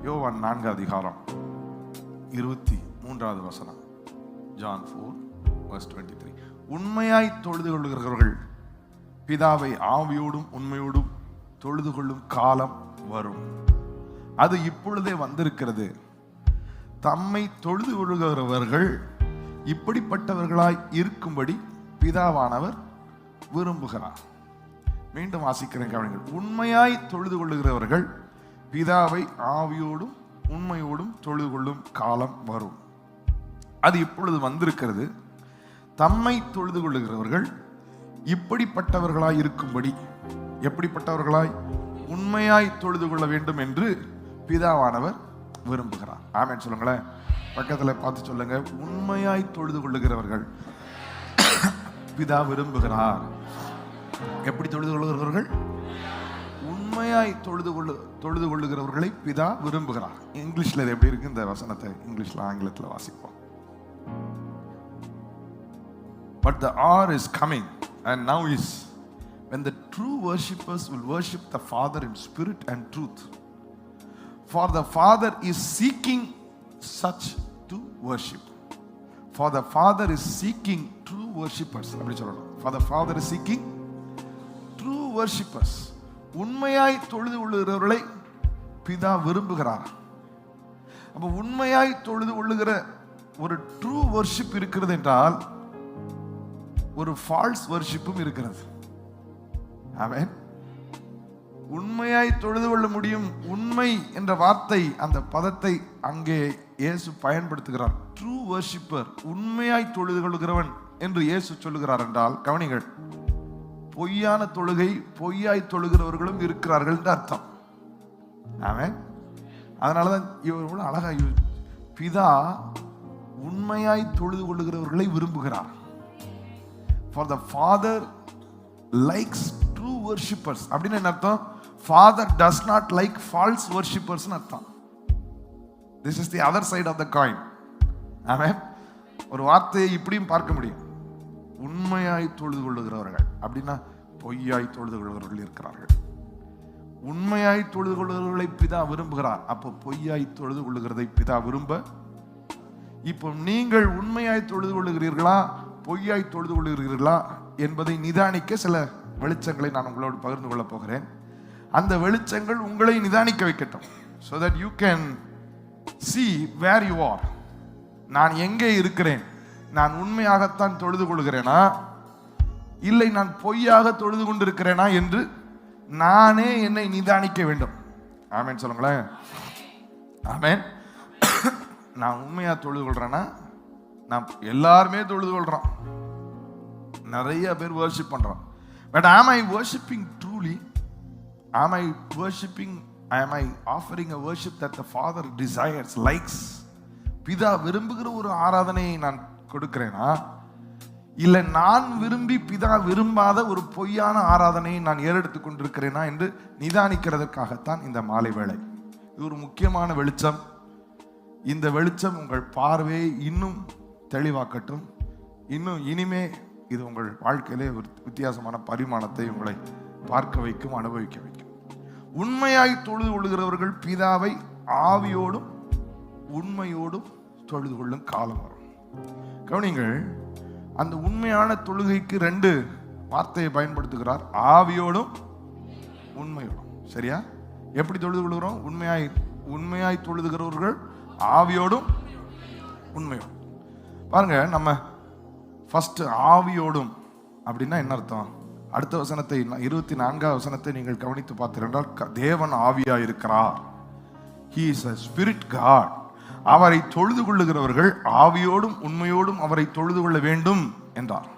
யோவான் 4:23 John 4:23. உண்மையாய் தொழுது கொள்ளுகிறவர்கள் பிதாவை ஆவியோடும் உண்மையோடும் தொழுது கொள்ளும் காலம் வரும், அது இப்பொழுதே வந்திருக்கிறது. தம்மை தொழுது கொள்ளுகிறவர்கள் இப்படிப்பட்டவர்களாய் இருக்கும்படி பிதாவானவர் விரும்புகிறார். மீண்டும் வாசிக்கிறேன் கவனிங்கள். உண்மையாய் தொழுது கொள்ளுகிறவர்கள் பிதாவை ஆவியோடும் உண்மையோடும் தொழுது கொள்ளும் காலம் வரும், அது இப்பொழுது வந்திருக்கிறது. தம்மை தொழுது கொள்ளுகிறவர்கள் இப்படிப்பட்டவர்களாய் இருக்கும்படி, எப்படிப்பட்டவர்களாய்? உண்மையாய் தொழுது கொள்ள வேண்டும் என்று பிதாவானவர் விரும்புகிறார். ஆமென் சொல்லுங்களேன். பக்கத்துல பார்த்து சொல்லுங்க, உண்மையாய் தொழுது கொள்ளுகிறவர்கள் பிதா விரும்புகிறார். எப்படி தொழுது கொள்ளுகிறவர்கள்? உண்மையாய் தொழுது கொள்ளுகிறவர்களை பிதா விரும்புகிறார். இங்கிலீஷ்ல இது எப்படி இருக்கு? இந்த வசனத்தை இங்கிலீஷ்ல ஆங்கிலத்தில் வாசிப்போம். But the hour is coming and now is when the true worshippers will worship the Father in spirit and truth, for the Father is seeking such to worship. For the Father is seeking true worshippers. அப்படி சொல்லணும். For the Father is seeking true worshippers. உண்மையாய் தொழுது கொள்ளுகிறவர்களை பிதா விரும்புகிறார். அப்ப உண்மையாய் தொழுது கொள்ளுகிற ஒரு ட்ரூ வர்ஷிப் இருக்கிறது என்றால் ஒரு ஃபால்ஸ் வர்ஷிப்பும் இருக்கிறது. ஆமென். உண்மையாய் தொழுது கொள்ள முடியும். உண்மை என்ற வார்த்தை, அந்த பதத்தை அங்கே இயேசு பயன்படுத்துகிறார். ட்ரூ வர்ஷிப்பர், உண்மையாய் தொழுது கொள்கிறவன் என்று இயேசு சொல்லுகிறார் என்றால் கவனிகள், பொய்யான தொழுகை, பொய்யாய் தொழுகிறவர்களும் இருக்கிறார்கள் என்று அர்த்தம். ஆமென். அதனாலதான் இவர்கள் அழகா, பிதா உண்மையாய் தொழுது கொள்ளுகிறவர்களை விரும்புகிறார். For the Father likes true worshippers. அப்படின்னு என்ன அர்த்தம்? Father does not like false worshippers அர்த்தம். This is the other side of the coin. ஆமென். ஒரு வார்த்தையை இப்படியும் பார்க்க முடியும். உண்மையாய் தொழுது கொள்ளுகிறவர்கள் அப்படின்னா பொய்யாய் தொழுது கொள்ளுகிறவர்கள் இருக்கிறார்கள். உண்மையாய் தொழுது கொள்ளுகிறவர்களை பிதா விரும்புகிறார். அப்போ பொய்யாய் தொழுது கொள்ளுகிறதை பிதா விரும்ப, இப்போ நீங்கள் உண்மையாய் தொழுது கொள்ளுகிறீர்களா பொய்யாய் தொழுது கொள்ளுகிறீர்களா என்பதை நிதானிக்க சில வெளிச்சங்களை நான் உங்களோடு பகிர்ந்து கொள்ள போகிறேன். அந்த வெளிச்சங்கள் உங்களை நிதானிக்க வைக்கட்டும். so that you can see where you are. நான் எங்கே இருக்கிறேன்? நான் உண்மையாகத்தான் தொழுது கொள்கிறேனா இல்லை நான் பொய்யாக தொழுது கொண்டிருக்கிறேனா என்று நானே என்னை நிதானிக்க வேண்டும். ஆமென் சொல்லுங்களேன். ஆமென். நான் உண்மையா தொழுது கொள்றேனா? நான் எல்லாருமே தொழுது கொள்றோம், நிறைய பேர் வர்ஷிப் பண்றோம். But am I worshiping truly? Am I offering a worship that the Father desires, likes? பிதா விரும்புகிற ஒரு ஆராதனையை நான் கொடுக்கிறேனா இல்ல நான் விரும்பி பிதா விரும்பாத ஒரு பொய்யான ஆராதனையை நான் ஏறெடுத்துக் கொண்டிருக்கிறேனா என்று நிதானிக்கிறதுக்காகத்தான் இந்த மாலை வேளை. இது ஒரு முக்கியமான வெளிச்சம். இந்த வெளிச்சம் உங்கள் பார்வையை இன்னும் தெளிவாக்கட்டும். இன்னும் இனிமே இது உங்கள் வாழ்க்கையிலே ஒரு வித்தியாசமான பரிமாணத்தை உங்களை பார்க்க வைக்கும், அனுபவிக்க வைக்கும். உண்மையாய் தொழுது கொள்ளுகிறவர்கள் பிதாவை ஆவியோடும் உண்மையோடும் தொழுது கொள்ளும் காலம் வரும். கவனிங்கள், அந்த உண்மையான தொழுகைக்கு 2 வார்த்தையை பயன்படுத்துகிறார், ஆவியோடும் உண்மையோடும். சரியா? எப்படி தொழுது கொள்கிறோம்? உண்மையாய் தொழுதுகிறவர்கள் ஆவியோடும் உண்மையோடும். பாருங்க, நம்ம ஃபர்ஸ்ட் ஆவியோடும் அப்படின்னா என்ன அர்த்தம்? அடுத்த வசனத்தை 24வது வசனத்தை நீங்கள் கவனித்து பார்த்தீர்கள். தேவன் ஆவியா இருக்கிறார். He is a spirit God. அவரை தொழுது கொள்ளுகிறவர்கள் ஆவியோடும் உண்மையோடும் அவரை தொழுது கொள்ள வேண்டும் என்றார்.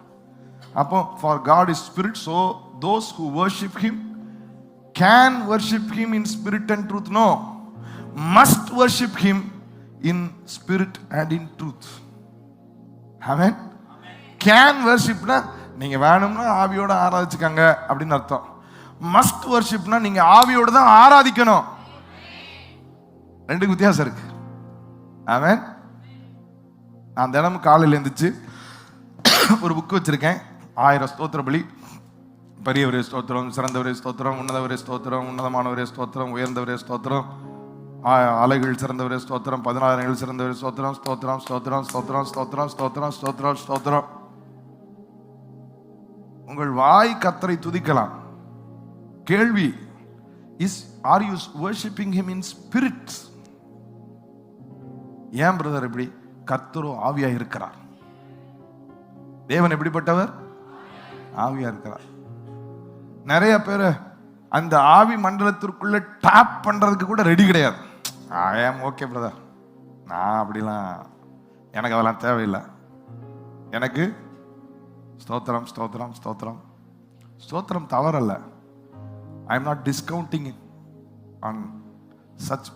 அப்போ for God is spirit, so those who worship him can worship him in spirit and truth. No, must worship him in spirit and in truth. Amen. Can worshipனா நீங்க வேணும்னா ஆவியோட ஆராதிச்சுக்கங்க அப்படின்னு அர்த்தம். மஸ்ட் வர்ஷிப்னா நீங்க ஆவியோட தான் ஆராதிக்கணும். 2 வித்தியாசம் இருக்கு. ஆமென். நான் தினமும் காலையில் எழுந்திரிச்சு ஒரு புக் வச்சிருக்கேன், 1000 ஸ்தோத்திர பலி. பெரியவரே ஸ்தோத்திரம், சிறந்தவரே ஸ்தோத்திரம், உன்னதவரே ஸ்தோத்திரம், உன்னதமானவரே ஸ்தோத்திரம், உயர்ந்தவரே ஸ்தோத்திரம், அலைகள் சிறந்தவரே ஸ்தோத்திரம், 16 சிறந்தவரே ஸ்தோத்திரம், ஸ்தோத்திரம், ஸ்தோத்திரம், ஸ்தோத்திரம், ஸ்தோத்திரம், ஸ்தோத்திரம், ஸ்தோத்திரம், ஸ்தோத்திரம். உங்கள் வாய் கர்த்தரை துதிக்கலாம். கேள்வி, are you worshiping him in spirit? ஏன் பிரதர் இப்படி? கர்த்தரோ ஆவியா இருக்கிறார். தேவன் எப்படிப்பட்டவர்? ஆவியா இருக்கிறார். நிறைய பேர் அந்த ஆவி மண்டலத்திற்குள்ள டாப் பண்றதுக்கு கூட ரெடி கிடையாது. ஐ ஆம் ஓகே பிரதர், நான் அப்படிலாம், எனக்கு அதெல்லாம் தேவையில்லை. எனக்கு ஸ்தோத்திரம், ஸ்தோத்திரம், ஸ்தோத்திரம், ஸ்தோத்திரம் தவறல்ல. I am not discounting on such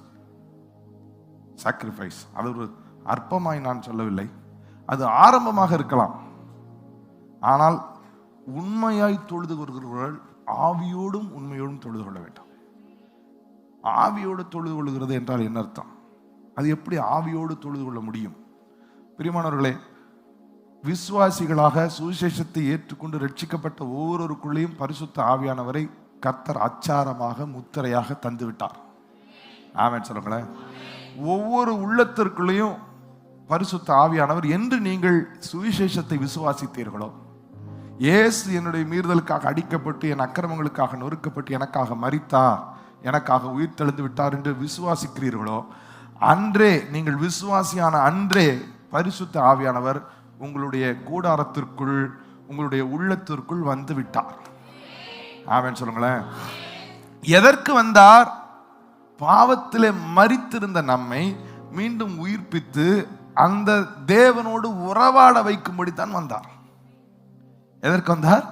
sacrifice. அது ஒரு அற்பமாய் நான் சொல்லவில்லை, அது ஆரம்பமாக இருக்கலாம். ஆனால் உண்மையாய் தொழுது கொள்கிறவர்கள் ஆவியோடும் உண்மையோடும் தொழுது கொள்ள வேண்டும். ஆவியோடு தொழுது கொள்கிறது என்றால் என்ன அர்த்தம்? அது எப்படி ஆவியோடு தொழுது கொள்ள முடியும்? பிரியமானவர்களே, விசுவாசிகளாக சுவிசேஷத்தை ஏற்றுக்கொண்டு ரட்சிக்கப்பட்ட ஒவ்வொருவருக்குள்ளேயும் பரிசுத்த ஆவியானவரை கர்த்தர் அச்சாரமாக முத்திரையாக தந்து விட்டார். ஆமென் சொல்லுங்களேன். ஒவ்வொரு உள்ளத்திற்குள்ளேயும் பரிசுத்த ஆவியானவர், என்று நீங்கள் சுவிசேஷத்தை விசுவாசித்தீர்களோ, இயேசு என்னுடைய மீறுதலுக்காக அடிக்கப்பட்டு என் அக்கிரமங்களுக்காக நொறுக்கப்பட்டு எனக்காக மரித்தார், எனக்காக உயிர் தெழுந்து விட்டார் என்று விசுவாசிக்கிறீர்களோ, அன்றே, நீங்கள் விசுவாசியான அன்றே பரிசுத்த ஆவியானவர் உங்களுடைய கூடாரத்திற்குள், உங்களுடைய உள்ளத்திற்குள் வந்து விட்டார். ஆமென் சொல்லுங்களேன். எதற்கு வந்தார்? பாவத்திலே மரித்திருந்த நம்மை மீண்டும் உயிர்ப்பித்து அந்த தேவனோடு உறவாட வைக்கும்படி தான் வந்தார். எதற்கு வந்தார்?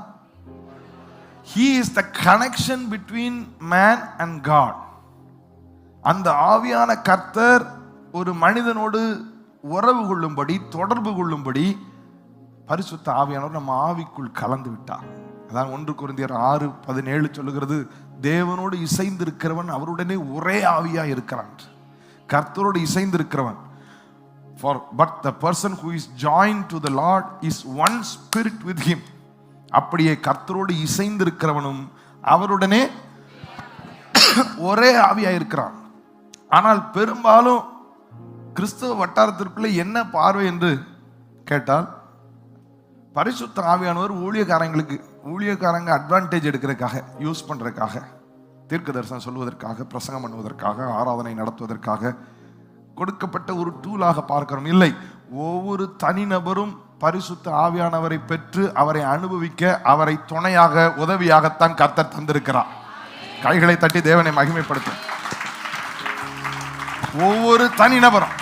He is the connection between man and God. அந்த ஆவியான கர்த்தர் ஒரு மனிதனோடு உறவு கொள்ளும்படி, தொடர்பு கொள்ளும்படி பரிசுத்த ஆவியானவர் நம்ம ஆவிக்குள் கலந்து விட்டார். அதான் 1 கொரிந்தியர் 6:17 சொல்லுகிறது, தேவனோடு இசைந்திருக்கிறவன் அவருடனே ஒரே ஆவியா இருக்கிறான். கர்த்தரோடு இசைந்திருக்கிறவன், but the person who is joined to the Lord is one spirit with him. அப்படியே கர்த்தரோடு இசைந்திருக்கிறவனும் அவருடனே ஒரே ஆவியா இருக்கிறான். ஆனால் பெரும்பாலும் கிறிஸ்தவ வட்டாரத்திற்குள்ள என்ன பார்வை என்று கேட்டால், பரிசுத்த ஆவியானவர் ஊழியக்காரங்க அட்வான்டேஜ் எடுக்கிறதுக்காக, யூஸ் பண்றதுக்காக, தீர்க்க தரிசனம் சொல்வதற்காக, பிரசங்கம் பண்ணுவதற்காக, ஆராதனை நடத்துவதற்காக கொடுக்கப்பட்ட ஒரு டூலாக பார்க்கிறோம். இல்லை, ஒவ்வொரு தனிநபரும் பரிசுத்த ஆவியானவரை பெற்று அவரை அனுபவிக்க, அவரை துணையாக, உதவியாகத்தான் கர்த்தர் தந்திருக்கிறார். கைகளை தட்டி தேவனை மகிமைப்படுத்தும். ஒவ்வொரு தனிநபரும்.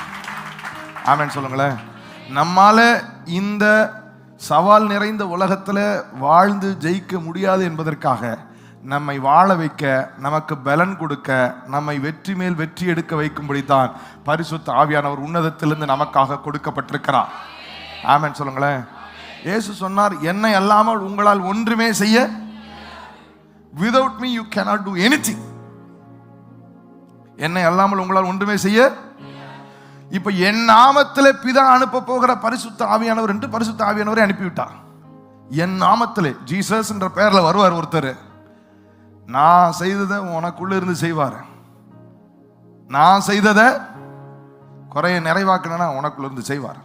ஆமென் சொல்லுங்களேன். நம்மால இந்த சவால் நிறைந்த உலகத்தில் வாழ்ந்து ஜெயிக்க முடியாது என்பதற்காக, நம்மை வாழ வைக்க, நமக்கு பலன் கொடுக்க, நம்மை வெற்றி மேல் வெற்றி எடுக்க வைக்கும்படி தான் பரிசுத்த ஆவியானவர் உன்னதத்திலிருந்து நமக்காக கொடுக்கப்பட்டிருக்கிறார். ஆமென் சொல்லுங்களேன். இயேசு சொன்னார், என்னை அல்லாமல் உங்களால் ஒன்றுமே செய்ய, without me you cannot do anything. என்னை அல்லாமல் உங்களால் ஒன்றுமே செய்ய. இப்ப என் நாமத்திலே பிதா அனுப்ப போகிற பரிசுத்த ஆவியானவர் என்று பரிசுத்த ஆவியானவரை அனுப்பிவிட்டார். என் நாமத்திலே, ஜீசஸ் என்ற பெயர்ல வருவார் ஒருத்தர். நான் செய்ததை உனக்குள்ள இருந்து செய்வார். நான் செய்ததை குறைய நிறைவாக்கணும்னா உனக்குள்ள இருந்து செய்வார்.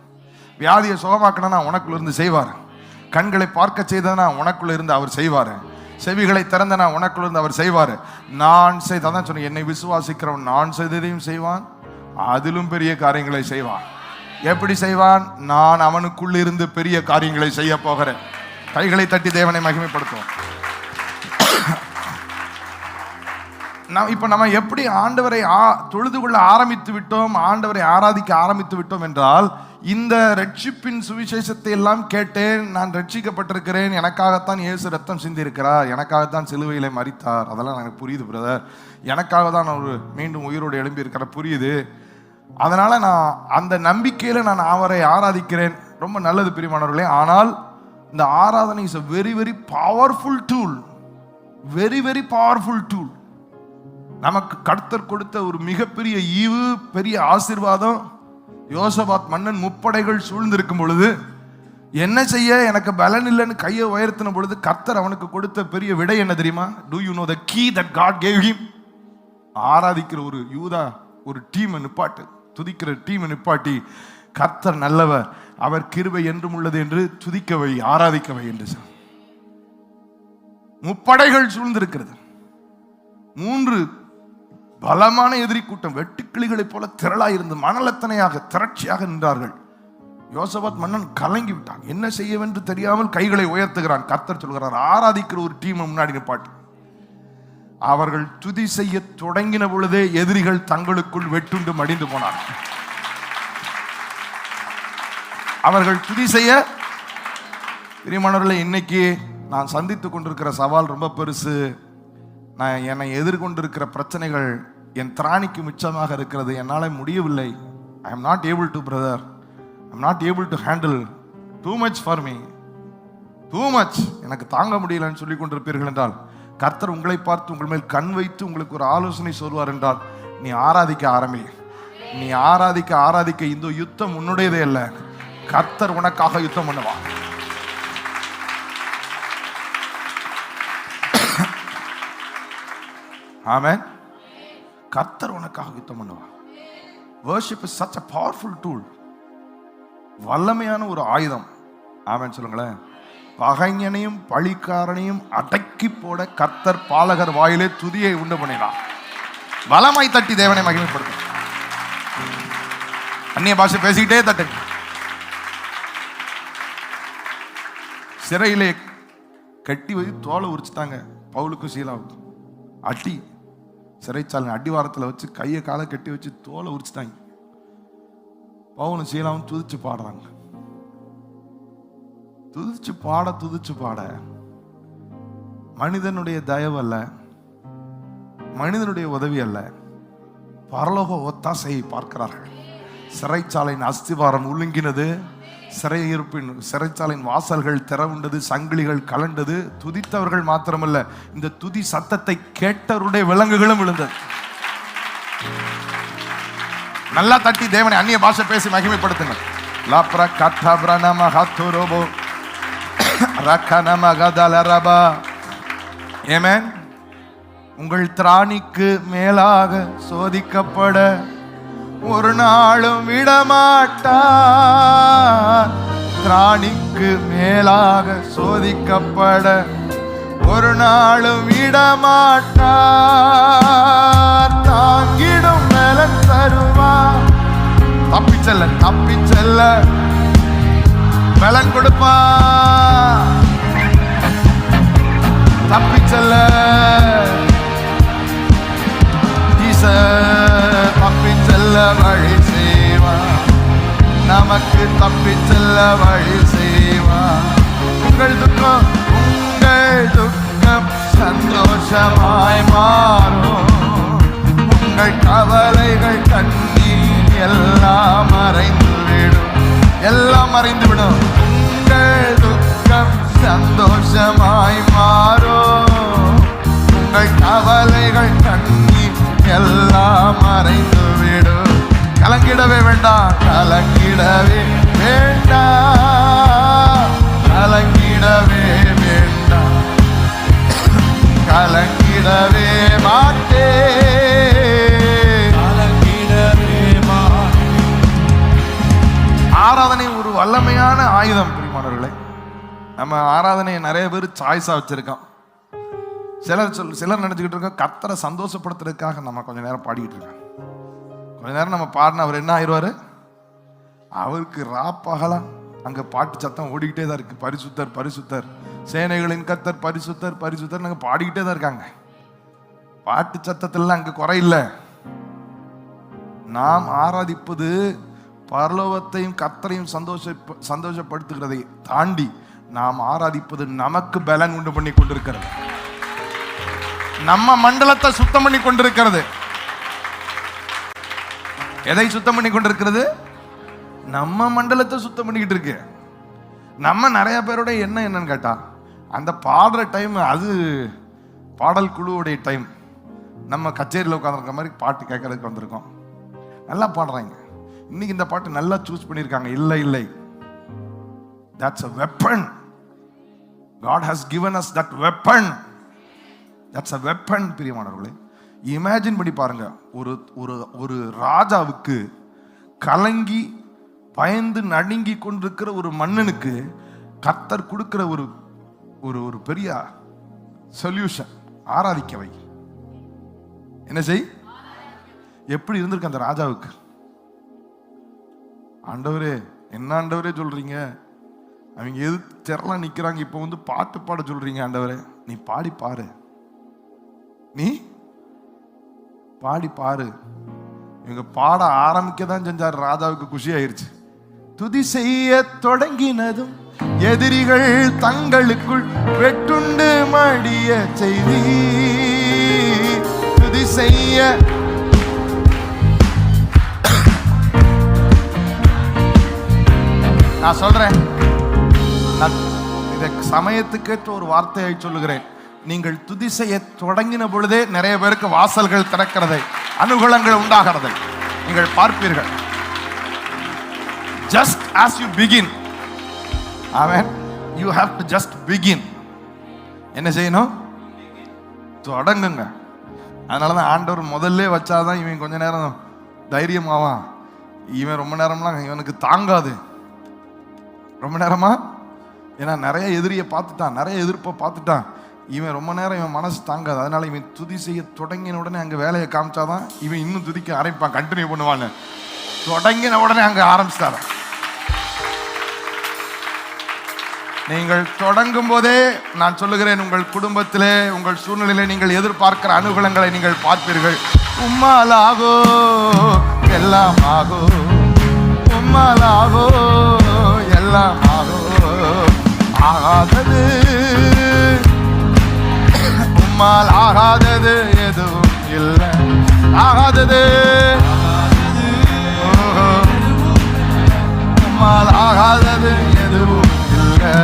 வியாதியை சுகமாக்கணும்னா உனக்குள்ள இருந்து செய்வார். கண்களை பார்க்க செய்தனா உனக்குள்ள இருந்து அவர் செய்வார். செவிகளை திறந்தனா உனக்குள்ள இருந்து அவர் செய்வார். நான் செய்தான் சொன்ன, என்னை விசுவாசிக்கிறவன் நான் செய்ததையும் செய்வான், அதிலும் பெரிய காரியங்களை செய்வான். எப்படி செய்வான்? நான் அவனுக்குள்ள இருந்து பெரிய காரியங்களை செய்ய போகிறேன். கைகளை தட்டி தேவனை மகிமைப்படுத்துவோம். இப்ப நம்ம எப்படி ஆண்டவரை தொழுது கொள்ள ஆரம்பித்து விட்டோம், ஆண்டவரை ஆராதிக்க ஆரம்பித்து விட்டோம் என்றால், இந்த ரட்சிப்பின் சுவிசேஷத்தை எல்லாம் கேட்டேன், நான் ரட்சிக்கப்பட்டிருக்கிறேன், எனக்காகத்தான் இயேசு ரத்தம் சிந்தி இருக்கிறார், எனக்காகத்தான் சிலுவையிலே மரித்தார், அதெல்லாம் எனக்கு புரியுது பிரதர், எனக்காக தான் அவர் மீண்டும் உயிரோடு எழும்பி இருக்கிற புரியுது, அதனால நான் அந்த நம்பிக்கையில நான் அவரை ஆராதிக்கிறேன். ரொம்ப நல்லது பிரியமானவர்களே. ஆனால் இந்த ஆராதனை is a very very powerful tool, very very powerful tool. நமக்கு கர்த்தர் கொடுத்த ஒரு மிகப்பெரிய ஈவு, பெரிய ஆசீர்வாதம். யோசபாத் மன்னன் முப்படைகள் சூழ்ந்திருக்கும் பொழுது என்ன செய்ய எனக்கு பலன் இல்லைன்னு கையை உயர்த்தின பொழுது கர்த்தர் அவனுக்கு கொடுத்த பெரிய விடை என்ன தெரியுமா? Do you know the key that God gave him? ஆராதிக்கிற ஒரு யூதா ஒரு டீமை நிப்பாட்டு, துதிக்கிற டீமை நிப்பாட்டி கர்த்தர் நல்லவர், அவர் கிருபை என்றும் உள்ளது என்று துதிக்கவை, ஆராதிக்கவை என்று முப்படைகள் சூழ்ந்திருக்கிறது. 3 பலமான எதிரி கூட்டம் வெட்டுக்கிளிகளைப் போல திரளாயிருந்து மணலத்தனையாக திரட்சியாக நின்றார்கள். யோசபாத் மன்னன் கலங்கி விட்டான். என்ன செய்யவென்று தெரியாமல் கைகளை உயர்த்துகிறான். கர்த்தர் சொல்கிறார், ஆராதிக்கிற ஒரு டீம் முன்னாடி நிப்பாட்டு. அவர்கள் துதி செய்ய தொடங்கின பொழுதே எதிரிகள் தங்களுக்குள் வெட்டுண்டு மடிந்து போனார்கள். அவர்கள் துதி செய்ய, பிரியமானவர்களே, இன்னைக்கு நான் சந்தித்துக் கொண்டிருக்கிற சவால் ரொம்ப பெருசு. நான் என்னை எதிர்கொண்டிருக்கிற பிரச்சனைகள் என் திராணிக்கு மிச்சமாக இருக்கிறது. என்னால் முடியவில்லை. ஐ am not able to brother, I am not able to handle, too much for me, too much, எனக்கு தாங்க முடியலன்னு சொல்லிக் கொண்டிருப்பீர்கள் என்றால், கர்த்தர் உங்களை பார்த்து உங்கள் மேல் கண் வைத்து உங்களுக்கு ஒரு ஆலோசனை சொல்வார் என்றால், நீ ஆராதிக்க ஆரம்பி. நீ ஆராதிக்க ஆராதிக்க இந்த யுத்தம் உன்னுடையதே அல்ல, கர்த்தர் உனக்காக யுத்தம் பண்ணுவான். ஆமென். கர்த்தர் உனக்காக யுத்தம் பண்ணுவான். Worship is such a powerful tool. வல்லமையான ஒரு ஆயுதம். ஆமென் சொல்லுங்களேன். பகைஞனையும் பழிக்காரனையும் அடக்கி போட கர்த்தர் பாலகர் வாயிலே துதியை உண்டு பண்ணினார். வலமாய் தட்டி தேவனை மகிமைப்படுத்த. அந்நிய பாஷை பேசிக்கிட்டே தட்டு. சிறையிலே கட்டி வச்சு தோலை உரிச்சுட்டாங்க பவுலுக்கும் சீலாவுக்கும். அடி சிறைச்சாலை அடிவாரத்தில் வச்சு கையை காலை கட்டி வச்சு தோலை உரிச்சுட்டாங்க. பவுலும் சீலாவும் துதிச்சு பாடுறாங்க. துதிச்சு பாட மனிதனுடைய தயவு அல்ல, மனிதனுடைய உதவி அல்ல, பரலோக ஒத்தாசையை பார்க்கிறார்கள். சிறைச்சாலையின் அஸ்திவாரம் உலுங்கினது, சிறைச்சாலையின் வாசல்கள் திறவுண்டது, சங்கிலிகள் கலண்டது. துதித்தவர்கள் மாத்திரமல்ல, இந்த துதி சத்தத்தை கேட்டவருடைய விலங்குகளும் விழுந்தது. நல்லா தட்டி தேவனை அந்நிய பாஷை பேசி மகிமைப்படுத்துங்க. உங்கள் திராணிக்கு மேலாக சோதிக்கப்பட ஒரு நாளும் விடமாட்டார். திராணிக்கு மேலாக சோதிக்கப்பட ஒரு நாளும் விடமாட்டார். தாங்கிடும் மேலன் தருவார். தப்பி செல்ல பலன் கொடுப்பா. தப்பி செல்ல தப்பி செல்ல வழி செய்வா. நமக்கு தப்பி செல்ல வழி செய்வா. உங்கள் துக்கம் சந்தோஷமாய் மாறும். உங்கள் கவலைகள் கண்ணீர் எல்லாம் மறைந்துவிடும், எல்லாம் மறைந்துவிடும். உங்கள் துக்கம் சந்தோஷமாய் மாறும். உங்கள் கவலைகள் கண்ணீர் எல்லாம் மறைந்துவிடும். கலங்கிடவே வேண்டாம், கலங்கிடவே வேண்டாம், கலங்கிடவே வேண்டாம், கலங்கிடவே மாட்டே, கலங்கிடவே மாட்டே. ஆராதனை ஒரு வல்லமையான ஆயுதம் பிரியமானவர்களே. நம்ம ஆராதனையை நிறைய பேர் சாய்ஸா வச்சிருக்கோம். சிலர் நினைச்சுக்கிட்டு இருக்கோம் கர்த்தரை சந்தோஷப்படுத்துறதுக்காக நம்ம கொஞ்ச நேரம் பாடிக்கிட்டு இருக்கோம். கொஞ்ச நேரம் நம்ம பாடின அவர் என்ன ஆயிடுவாரு? அவருக்கு ராப்பகலா அங்க பாட்டு சத்தம் ஓடிக்கிட்டே தான் இருக்கு. பரிசுத்தர் பரிசுத்தர், சேனைகளின் கர்த்தர் பரிசுத்தர் பரிசுத்தர் நாங்க பாடிக்கிட்டே தான் இருக்காங்க. பாட்டு சத்தத்துல அங்க குறையில்லை. நாம் ஆராதிப்பது பரலோகத்தையும் கர்த்தரையும் சந்தோஷப்படுத்துகிறதை தாண்டி நாம் ஆராதிப்பது நமக்கு பலன் உண்டு பண்ணி கொண்டிருக்கிறது. நம்ம மண்டலத்தை சுத்தம் பண்ணி கொண்டிருக்கிறது. எதை சுத்தம் பண்ணி கொண்டிருக்கிறது? நம்ம மண்டலத்தை சுத்தம் பண்ணிக்கிட்டு இருக்கு. நம்ம நிறைய பேரோட என்னன்னு கேட்டா, அந்த பாடுற டைம் அது பாடல் குழுவுடைய டைம். நம்ம கச்சேரியில் உட்காந்துருக்க மாதிரி பாட்டு கேட்கறதுக்கு வந்திருக்கோம். நல்லா பாடுறாங்க. இன்னைக்கு இந்த பாட்டு நல்லா சூஸ் பண்ணியிருக்காங்க. இல்லை, that's a weapon. God has given us that weapon. That's a weapon பிரியமானவர்களே. இமேஜின் பண்ணி பாருங்க, ஒரு ஒரு ஒரு ராஜாவுக்கு கலங்கி பயந்து நடுங்கி கொண்டிருக்கிற ஒரு மன்னனுக்கு கர்த்தர் கொடுக்கிற ஒரு ஒரு ஒரு பெரிய சொல்யூஷன், ஆராதிக்கவை. என்ன செய்? எப்படி இருந்திருக்கு அந்த ராஜாவுக்கு? ஆண்டவரே, என்ன ஆண்டவரே சொல்றீங்க? அவங்க எது தெரலாம் நிக்கிறாங்க, இப்ப வந்து பாட்டு பாட சொல்றீங்க ஆண்டவரே. நீ பாடி பாரு, நீ பாடி பாரு. இவங்க பாட ஆரம்பிக்க தான் செஞ்சார். ராஜாவுக்கு குஷி ஆயிருச்சு. துதி செய்ய தொடங்கினதும் எதிரிகள் தங்களுக்குள் வெட்டுண்டு மடிய செய்தி. துதி செய்ய நான் சொல்றேன், இதை சமயத்துக்கேற்ற ஒரு வார்த்தையை சொல்லுகிறேன். நீங்கள் துதி செய்ய தொடங்கின பொழுதே நிறைய பேருக்கு வாசல்கள் திறக்கிறதை, அனுகூலங்கள் உண்டாகிறதை நீங்கள் பார்ப்பீர்கள். Just as you begin, amen, you have to just begin. என்ன செய்யணும்? தொடங்குங்க. அதனாலதான் ஆண்டவர் முதல்ல வச்சாதான் இவன் கொஞ்ச நேரம் தைரியமாவான். இவன் ரொம்ப நேரம்லாம் இவனுக்கு தாங்காது. ரொம்ப நேரமா, ஏன்னா நிறைய எதிரியை பார்த்துட்டான், நிறைய எதிர்ப்பை பார்த்துட்டான். இவன் ரொம்ப நேரம் இவன் மனசு தாங்காது. அதனால இவன் துதி செய்ய தொடங்கின உடனே அங்கே வேலையை காமிச்சாதான் இவன் இன்னும் துதிக்க ஆரம்பிப்பான், கண்டினியூ பண்ணுவான்னு. தொடங்கின உடனே அங்கே ஆரம்பிச்சிட்டாரு. நீங்கள் தொடங்கும் போதே நான் சொல்லுகிறேன், உங்கள் குடும்பத்திலே, உங்கள் சூழ்நிலையிலே நீங்கள் எதிர்பார்க்கிற அனுகூலங்களை நீங்கள் பார்ப்பீர்கள். உம்மாலாகோ எல்லாம் ஆகோ, உம்மாலாகோ எல்லாம் ஆகோ. ஆகாதது, உம்மால் ஆகாதது எதுவும் இல்லை. ஆகாதது, உம்மால் ஆகாதது எதுவும் இல்லை.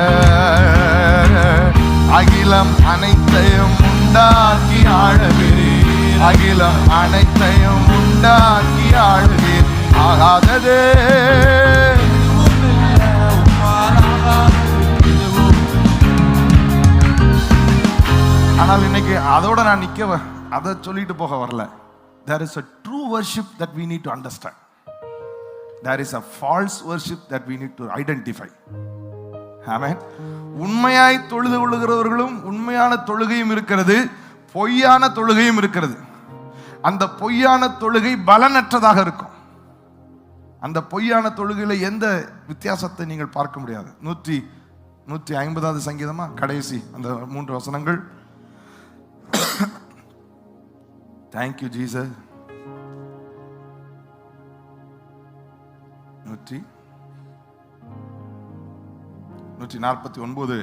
அகிலம் அனைத்தையும் உண்டாக்கி ஆளுவீர், அகிலம் அனைத்தையும் உண்டாக்கி ஆளுவீர். ஆகாதது, ஆனால் இன்னைக்கு அதோட நான் நிக்க அதை சொல்லிட்டு போக வரல. There is a true worship that we need to understand. There is a false worship that we need to identify. Amen. உண்மையாய் தொழுது கொள்ளுகிறவர்களும் உண்மையான தொழுகையும் இருக்கிறது, பொய்யான தொழுகையும் இருக்கிறது. அந்த பொய்யான தொழுகை பலனற்றதாக இருக்கும். அந்த பொய்யான தொழுகையில எந்த வித்தியாசத்தை நீங்கள் பார்க்க முடியாது. 150வது சங்கீதமா கடைசி அந்த 3 வசனங்கள். Thank you Jesus. 149 6வது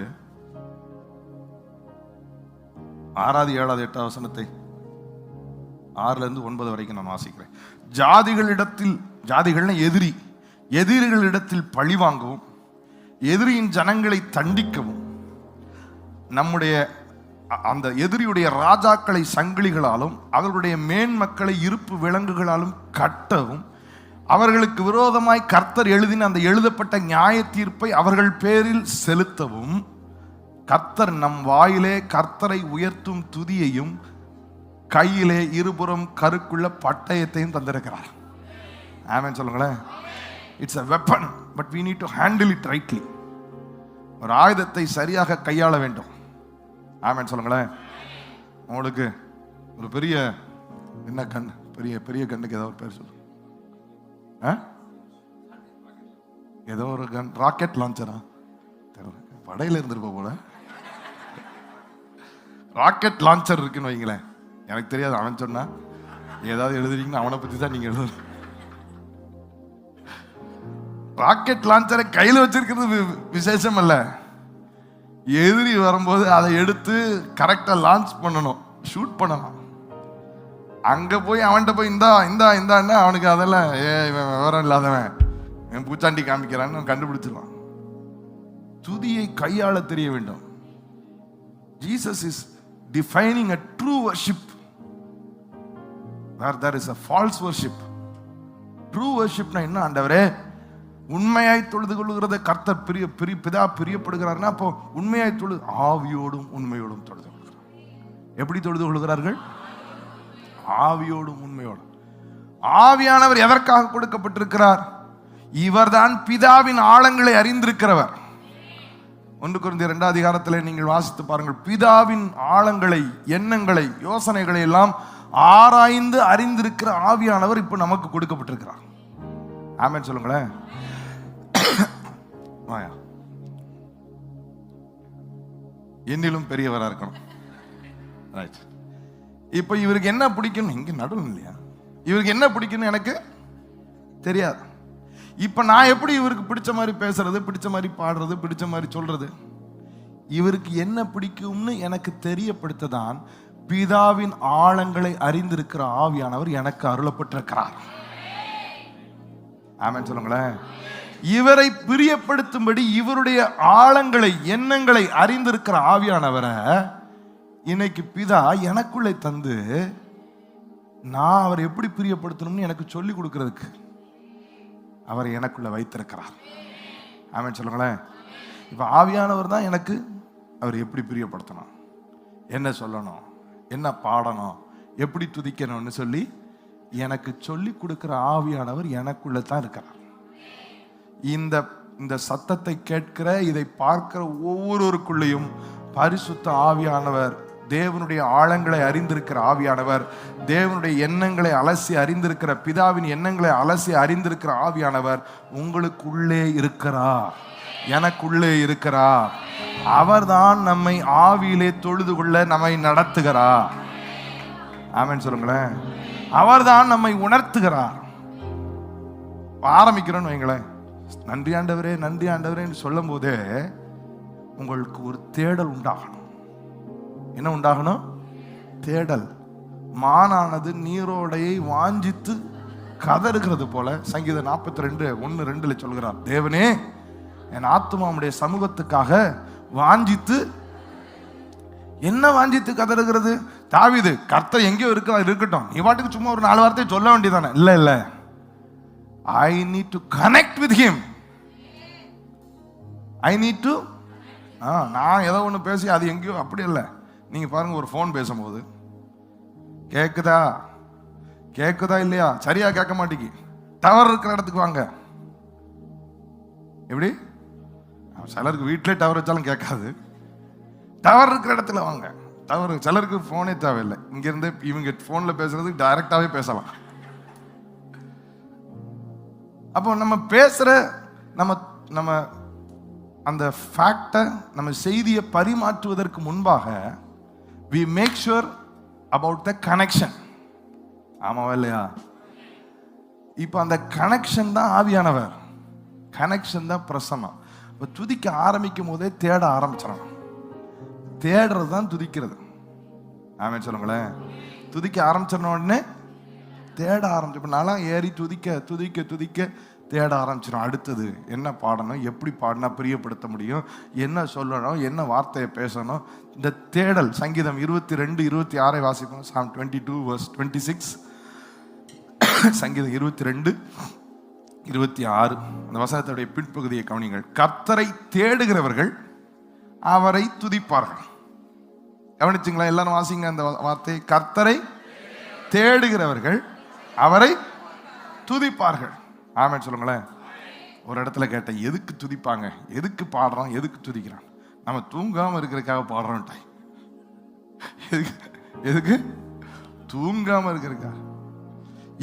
7வது 8வது வசனத்தை 6ல இருந்து 9 வரைக்கும் நான் வாசிக்கிறேன். ஜாதிகளிடத்தில், ஜாதிகள்னா எதிரி, எதிரிகளிடத்தில் பழி வாங்கவும் எதிரியின் ஜனங்களை தண்டிக்கவும் நம்முடைய அந்த எதிரியுடைய ராஜாக்களை சங்கிலிகளாலும் அவர்களுடைய மேன்மக்களை இருப்பு விலங்குகளாலும் கட்டவும் அவர்களுக்கு விரோதமாய் கர்த்தர் எழுதின அந்த எழுதப்பட்ட நியாய தீர்ப்பை அவர்கள் பேரில் செலுத்தவும் கர்த்தர் நம் வாயிலே கர்த்தரை உயர்த்தும் துதியையும் கையிலே இருபுறம் கருக்குள்ள பட்டயத்தையும் தந்திருக்கிறார். ஆமென் சொல்லுங்களேன். It's a weapon, but we need to handle it rightly. ஒரு ஆயுதத்தை சரியாக கையாள வேண்டும். ஆமென் சொல்லுங்களேன். உங்களுக்கு ஒரு பெரிய என்ன கண், பெரிய பெரிய கண்ணுக்கு ஏதோ ஒரு பேர் சொல்லு. ஏதோ ஒரு கன், ராக்கெட் லான்ச்சரா, படையில இருந்திருப்ப போல. ராக்கெட் லான்ச்சர் இருக்குன்னு வைங்களேன். எனக்கு தெரியாது, அவன் சொன்னா ஏதாவது எழுதுறீங்கன்னா அவனை பத்தி தான் நீங்க எழுதணும். ராக்கெட் லான்ச்சரை கையில் வச்சிருக்கிறது விசேஷம் அல்ல. எதிரி வரும்போது அதை எடுத்து கரெக்டா லான்ச் பண்ணணும், ஷூட் பண்ணணும். அங்க போய் அவன்கிட்ட போய் இந்தா இந்தா இந்தான்னா அவனுக்கு அதெல்லாம் விவரம் இல்லாதவன், என் பூச்சாண்டி காமிக்கிறான்னு கண்டுபிடிச்சிடலாம். துதியை கையாள தெரிய வேண்டும். Jesus is defining a true worship where there is a false worship. True worshipனா என்ன? ஆண்டவரே உண்மையாய் தொழுது கொள்ளுகிறத கர்த்தர் பிதா பிரியப்படுகிறார்னா அப்போ உண்மையாய் தொழுது, ஆவியோடும் உண்மையோடும் தொழுது கொள்கிறார். எப்படி தொழுது கொள்கிறார்கள்? ஆவியோடும் உண்மையோடும். ஆவியானவர் எதற்காக கொடுக்கப்பட்டிருக்கிறார்? இவர்தான் பிதாவின் ஆழங்களை அறிந்திருக்கிறவர். 1 கொரிந்தியர் 2 அதிகாரத்தில் நீங்கள் வாசித்து பாருங்கள். பிதாவின் ஆழங்களை, எண்ணங்களை, யோசனைகளை எல்லாம் ஆராய்ந்து அறிந்திருக்கிற ஆவியானவர் இப்ப நமக்கு கொடுக்கப்பட்டிருக்கிறார். ஆமென் சொல்லுங்களேன். என்னிலும் பெரியவரா இருக்கணும். இப்ப இவருக்கு என்ன பிடிக்கும்? இங்க நடுவில் இல்லையா? இவருக்கு என்ன பிடிக்கும்னு எனக்கு தெரியாது. இப்ப நான் எப்படி இவருக்கு பிடிச்ச மாதிரி பேசுறது, பிடிச்ச மாதிரி பாடுறது, பிடிச்ச மாதிரி சொல்றது? இவருக்கு என்ன பிடிக்கும்னு எனக்கு தெரியப்படுத்ததான் பிதாவின் ஆழங்களை அறிந்திருக்கிற ஆவியானவர் எனக்கு அருளப்பட்டிருக்கிறார். ஆமென் சொல்லுங்களேன். இவரை பிரியப்படுத்தும்படி இவருடைய ஆழங்களை, எண்ணங்களை அறிந்திருக்கிற ஆவியானவரை இன்னைக்கு பிதா எனக்குள்ளே தந்து நான் அவரை எப்படி பிரியப்படுத்தணும்னு எனக்கு சொல்லி கொடுக்கிறதுக்கு அவரை எனக்குள்ள வைத்திருக்கிறார். ஆமென் சொல்லுங்களேன். இப்ப ஆவியானவர் தான் எனக்கு அவர் எப்படி பிரியப்படுத்தணும், என்ன சொல்லணும், என்ன பாடணும், எப்படி துதிக்கணும்னு சொல்லி எனக்கு சொல்லி கொடுக்கிற ஆவியானவர் எனக்குள்ள தான் இருக்கிறார். இந்த சத்தத்தை கேட்கிற, இதை பார்க்கிற ஒவ்வொருவருக்குள்ளேயும் பரிசுத்த ஆவியானவர், தேவனுடைய ஆழங்களை அறிந்திருக்கிற ஆவியானவர், தேவனுடைய எண்ணங்களை அலசி அறிந்திருக்கிற, பிதாவின் எண்ணங்களை அலசி அறிந்திருக்கிற ஆவியானவர் உங்களுக்குள்ளே இருக்கிறார், எனக்குள்ளே இருக்கிறார். அவர்தான் நம்மை ஆவியிலே தொழுது கொள்ள நம்மை நடத்துகிறார். ஆமென் சொல்லுங்களேன். அவர்தான் நம்மை உணர்த்துகிறார். ஆரம்பிக்கிறோன்னு வைங்களேன், நன்றி ஆண்டவரே, நன்றி ஆண்டவரேன்னு சொல்லும் போதே உங்களுக்கு ஒரு தேடல் உண்டாகணும். என்ன உண்டாகணும்? தேடல். மானானது நீரோடையை வாஞ்சித்து கதறுகிறது போல சங்கீதம் 42:1-2 சொல்கிறார், தேவனே என் ஆத்துமாவுடைய சமூகத்துக்காக வாஞ்சித்து. என்ன வாஞ்சித்து கதறுகிறது? தாவீது, கர்த்தர் எங்கேயோ இருக்கட்டும், நீ பாட்டுக்கு சும்மா ஒரு 4 வார்த்தையை சொல்ல வேண்டியதானே? இல்ல, I need to connect with him. I need to நான் ஏதோ ஒன்று பேசி அது எங்கேயோ, அப்படி இல்லை. நீங்க பாருங்க, ஒரு போன் பேசும்போது கேக்குதா இல்லையா? சரியா கேட்க மாட்டேங்கி. டவர் இருக்கிற இடத்துக்கு வாங்க. எப்படி? சிலருக்கு வீட்டிலே டவர் வச்சாலும் கேட்காது. டவர் இருக்கிற இடத்துல வாங்க. டவர் சிலருக்கு போனே தேவையில்லை. இங்க இருந்து இவங்க போன்ல பேசுறதுக்கு டைரக்டாவே பேசலாம். அப்போ நம்ம பேசுற நம்ம அந்த ஃபேக்டை, நம்ம செய்தியை பரிமாற்றுவதற்கு முன்பாக we make sure about the connection. ஆமாவா இல்லையா? இப்போ அந்த கனெக்ஷன் தான் ஆவியானவர், கனெக்ஷன் தான் பிரசன்னம். இப்போ துதிக்க ஆரம்பிக்கும் போதே தேட ஆரம்பிச்சிடணும். தேடுறது தான் துதிக்கிறது. ஆமென் சொல்லுங்களேன். துதிக்க ஆரம்பிச்சிடன உடனே தேட ஆரம்பிச்சு. இப்போ நான்லாம் ஏறி துதிக்க தேட ஆரம்பிச்சிடும். அடுத்தது என்ன பாடணும், எப்படி பாடினா பிரியப்படுத்த முடியும், என்ன சொல்லணும், என்ன வார்த்தையை பேசணும், இந்த தேடல். சங்கீதம் 22:26 வாசிப்போம். Psalm 22:26. சங்கீதம் 22:26 அந்த வசனத்துடைய பின்பகுதியை கவனிங்கள். கர்த்தரை தேடுகிறவர்கள் அவரை துதிப்பார்கள். கவனிச்சுங்களா? எல்லாரும் வாசிங்க அந்த வார்த்தை. கர்த்தரை தேடுகிறவர்கள் அவரை துதிப்பார்கள். ஆமென் சொல்லுங்களேன். ஒரு இடத்துல கேட்டேன், எதுக்கு துதிப்பாங்க, எதுக்கு பாடுறோம், எதுக்கு துதிக்கிறான்? நம்ம தூங்காம இருக்கிறதுக்காக பாடுறோம். எதுக்கு தூங்காம இருக்கிறதுக்காக?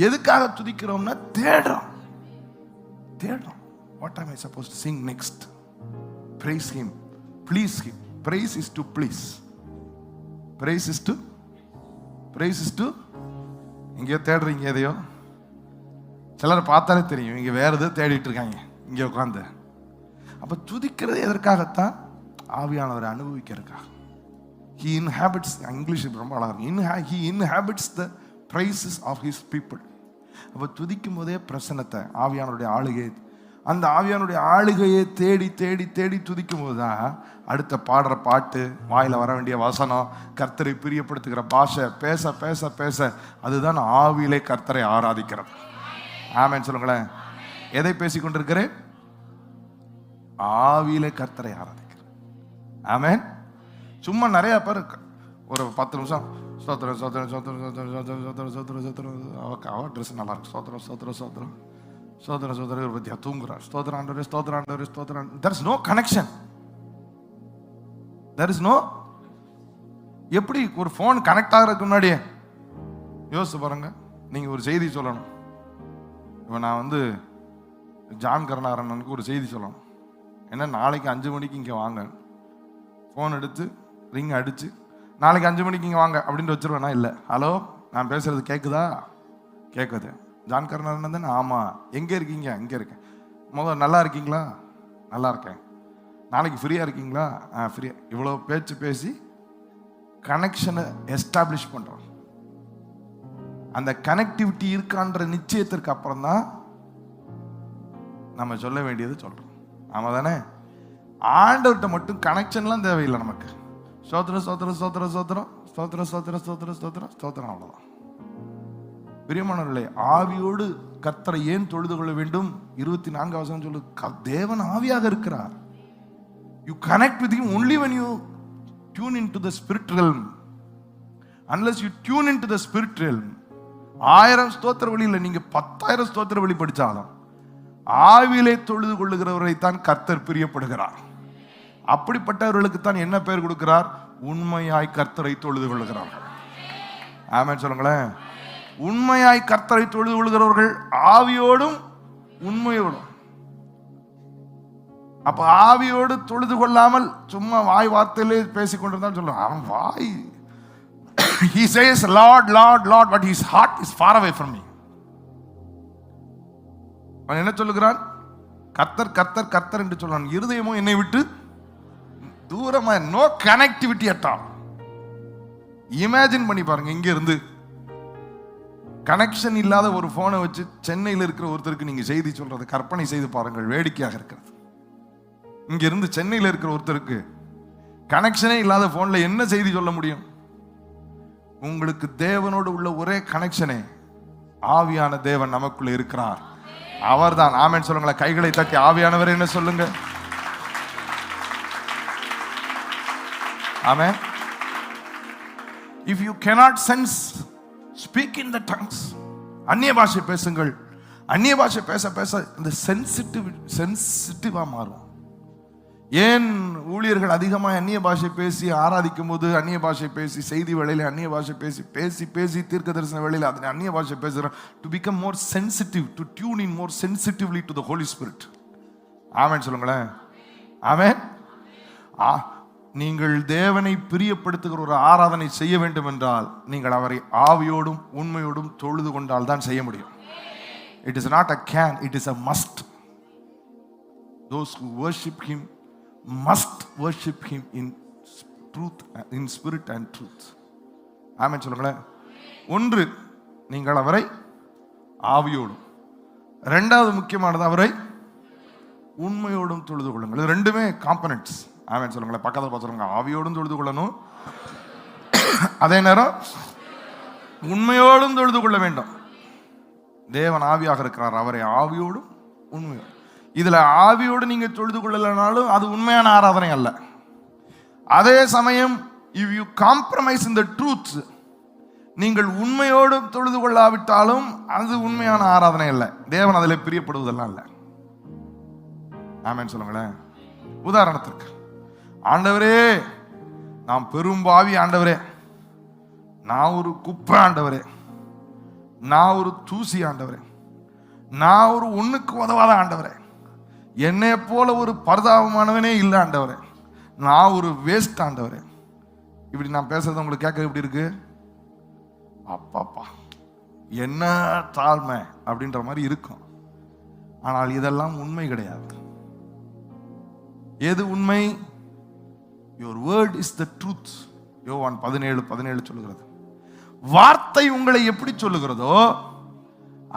எதுக்காக துதிக்கிறோம்னா தேடுறோம். What am I supposed to sing next? Praise him, please him. Praise is to please. Praise is to எங்கேயோ தேடுறீங்க எதையோ. சிலரை பார்த்தாலே தெரியும் இங்க வேற எதோ தேடிட்டு இருக்காங்க இங்க உட்காந்து. அப்ப துதிக்கிறது எதற்காகத்தான்? ஆவியானவரை அனுபவிக்கிறதுக்காக. He inhabits, இங்கிலீஷ் ரொம்ப அழகா இருக்கு, he inhabits the praises of his people. அப்ப துதிக்கும் போதே பிரசன்னத்தை, ஆவியானவருடைய ஆளுகை, அந்த ஆவியானுடைய ஆளுகையை தேடி தேடி தேடி துதிக்கும் போதுதான் அடுத்த பாடுற பாட்டு, வாயில வர வேண்டிய வசனம், கர்த்தரை பிரியப்படுத்துகிற பாஷை, பேச பேச பேச அதுதான் ஆவியிலே கர்த்தரை ஆராதிக்கிறது. ஆமென் சொல்லுங்களேன். எதை பேசிக் கொண்டிருக்கிறேன்? ஆவியிலே கர்த்தரை ஆராதிக்கிறேன். ஆமென். சும்மா நிறைய பேர் ஒரு 10 நிமிஷம் ஸ்தோத்திரம் ஸ்தோத்திரம் ஸ்தோத்திரம் ஸ்தோத்திரம் ஸ்தோத்திரம் ஸ்தோத்திரம் ஸ்தோத்திரம் அவ ட்ரெஸ் நல்லா இருக்கு. ஸ்தோத்திரம் ஸ்தோத்திரம் ஸ்தோத்திரம் ஸ்தோத்திரம் ஸ்தோத்திரம் பத்தியா தூங்குறார். ஸ்தோத்திரம் ஆண்டவரே ஸ்தோத்திரம் ஆண்டவரே ஸ்தோத்திரம். there is no connection. there is no. எப்படி ஒரு ஃபோன் கனெக்ட் ஆகிறதுக்கு முன்னாடியே யோசிச்சு பாருங்க. நீங்க ஒரு செய்தி சொல்லணும். இப்போ நான் ஜான் கருணாகரனுக்கு ஒரு செய்தி சொல்லணும். ஏன்னா நாளைக்கு 5 மணிக்கு இங்கே வாங்க, ஃபோன் எடுத்து ரிங் அடிச்சு நாளைக்கு 5 மணிக்கு இங்கே வாங்க அப்படின்ட்டு வச்சிருவேனா? இல்லை. ஹலோ, நான் பேசுறது கேட்குதா? கேட்குது. ஜான் கருணாகரன் தானே? ஆமாம். எங்கே இருக்கீங்க? இங்கே இருக்கேன். முதல்ல நல்லா இருக்கீங்களா? நல்லா இருக்கேன். நாளைக்கு ஃப்ரீயாக இருக்கீங்களா? ஃப்ரீயா. இவ்வளோ பேச்சு பேசி கனெக்ஷனை எஸ்டாப்ளிஷ் பண்ணுறோம். அந்த கனெக்டிவிட்டி இருக்கான்ற நிச்சயத்திற்கு அப்புறம் தான் நம்ம சொல்ல வேண்டியது சொல்றோம். ஆமா தானே? ஆண்டவர்கிட்ட மட்டும் கனெக்ஷன்லாம் தேவையில்லை நமக்கு. ஸ்தோத்திரம் ஸ்தோத்திரம் ஸ்தோத்திரம் ஸ்தோத்திரம் ஸ்தோத்திரம் ஸ்தோத்திரம் ஸ்தோத்திரம் ஸ்தோத்திரம் ஸ்தோத்திரம், அவ்வளவுதான். பிரியமானவர்களே, ஆவியோடு கர்த்தரை ஏன் தொழுது கொள்ள வேண்டும்? 24 வசனம் சொல்லு, தேவன் ஆவியாக இருக்கிறார். You connect with him only when you tune into the spirit realm. Unless you tune into the spirit realm, 1000 ஸ்தோத்திர வழி இல்லை, நீங்க 10,000 ஸ்தோத்திர வழி படிச்சாலும் ஆவியிலே தொழுது கொள்ளுகிறவரை தான் கர்த்தர் பிரியப்படுகிறார். அப்படிப்பட்டவர்களுக்கு தான் என்ன பெயர் கொடுக்கிறார்? உண்மையாய் கர்த்தரை தொழுது கொள்ளுகிறார்கள். ஆமென் சொல்லுங்களேன். உண்மையாய் கர்த்தரை தொழுது கொள்ளுகிறவர்கள் ஆவியோடும் உண்மையோடும். அப்ப ஆவியோடு தொழுது கொள்ளாமல் சும்மா வாய் வார்த்தையிலே பேசிக் கொண்டிருந்தான் சொல்லுவான். அவன் வாய் he says Lord Lord Lord, but his heart is far away from me. அவன் என்ன சொல்லுகிறான்? கர்த்தர் கர்த்தர் கர்த்தர் என்று சொல்றான், இருதயமோ என்னை விட்டு தூரமா. No connectivity at all. Imagine பண்ணி பாருங்க, இங்க இருந்து கனெக்ஷன் இல்லாத ஒரு போனை வச்சு சென்னையில் இருக்கிற ஒருத்தருக்கு நீங்க செய்தி சொல்றது கற்பனை செய்து பாருங்கள், வேடிக்கையாக இருக்கிறது. இங்க இருந்து சென்னையில் இருக்கிற ஒருத்தருக்கு கனெக்ஷனே இல்லாத போன்ல என்ன செய்தி சொல்ல முடியும்? உங்களுக்கு தேவனோடு உள்ள ஒரே கனெக்ஷனே ஆவியான தேவன் நமக்குள்ள இருக்கிறார். அவர்தான். ஆமென் சொல்லுங்களேன். கைகளை தட்டி ஆவியானவர் என்ன சொல்லுங்க. ஆமென். If you cannot sense, speak in the tongues. அந்நிய பாஷை பேசுங்கள். அந்நிய பாஷை பேச பேச இந்த சென்சிட்டிவா மாறும். ஏன் ஊழியர்கள் அதிகமாக அந்நிய பாஷை பேசி ஆராதிக்கும் போது அந்நிய பாஷை பேசி செய்தி வேளையில அந்நிய பாஷை பேசி பேசி பேசி தீர்க்க தரிசன வேளையில அதனை அந்நிய பாஷை பேசுறோம்? To become more sensitive, to tune in more sensitively to the holy spirit. Amen சொல்லுங்களேன். ஆமென். நீங்கள் தேவனை பிரியப்படுத்துகிற ஒரு ஆராதனை செய்ய வேண்டும் என்றால் நீங்கள் அவரை ஆவியோடும் உண்மையோடும் தொழுது கொண்டால் தான் செய்ய முடியும். It is not a can, it is a must. Those who worship him must worship him in truth, in spirit and truth. ஆமென் சொல்லுங்களேன். ஒன்று, நீங்கள் அவரை ஆவியோடும், இரண்டாவது முக்கியமானது அவரை உண்மையோடும் தொழுது கொள்ளுங்கள். இது ரெண்டுமே காம்பனன்ட்ஸ். ஆமென் சொல்லுங்களேன். பக்கத்தில் பார்த்துருங்க. ஆவியோடும் தொழுது கொள்ளணும், அதே நேரம் உண்மையோடும் தொழுது கொள்ள வேண்டும். தேவன் ஆவியாக இருக்கிறார், அவரை ஆவியோடும் உண்மையோடும். இதுல ஆவியோடு நீங்க தொழுது கொள்ளலனாலும் அது உண்மையான ஆராதனை அல்ல. அதே சமயம் if you compromise in the truth, நீங்கள் உண்மையோடு தொழுது கொள்ளாவிட்டாலும் அது உண்மையான ஆராதனை அல்ல. தேவன் அதில் பிரியப்படுவதெல்லாம் இல்லை. ஆமென் சொல்லுங்களேன். உதாரணத்திற்கு, ஆண்டவரே நான் பெரும்பாவி ஆண்டவரே, நான் ஒரு குப்பை ஆண்டவரே, நான் ஒரு தூசி ஆண்டவரே, நான் ஒரு ஒண்ணுக்கு உதவாத ஆண்டவரே, என்னை போல ஒரு பரிதாபமானவனே இல்லை ஆண்டவரே, நான் ஒரு வேஸ்ட் ஆண்டவரே. இப்படி நான் பேசுறது உங்களுக்கு கேட்க எப்படி இருக்கு? அப்பாப்பா என்ன தாழ்மை அப்படின்ற மாதிரி இருக்கும். ஆனால் இதெல்லாம் உண்மை கிடையாது. எது உண்மை? Your word is the truth. யோவான் 17:17 சொல்லுகிறது. வார்த்தை உங்களை எப்படி சொல்லுகிறதோ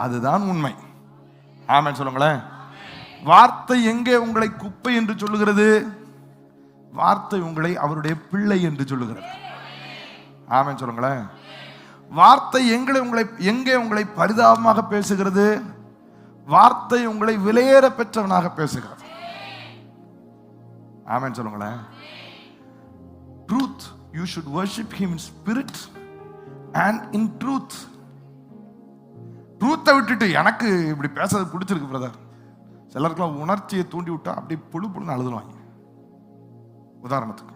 அதுதான் உண்மை. ஆமென் சொல்லுங்களேன். வார்த்தை எங்கே உங்களை குப்பை என்று சொல்லுகிறது? வார்த்தை உங்களை அவருடைய பிள்ளை என்று சொல்லுகிறது. ஆமென் சொல்லுங்களேன். வார்த்தை எங்கே உங்களை பரிதாபமாக பேசுகிறது? வார்த்தை உங்களை விலையேற பெற்றவனாக பேசுகிறது. ஆமென் சொல்லுங்களேன். Truth, you should worship him in spirit and in truth. ட்ரூத்தை விட்டுட்டு எனக்கு இப்படி பேசுறது பிடிச்சிருக்கு பிரதர். சிலருக்குலாம் உணர்ச்சியை தூண்டி விட்டா அப்படி புழு புழுன்னு அழுதுவாங்க. உதாரணத்துக்கு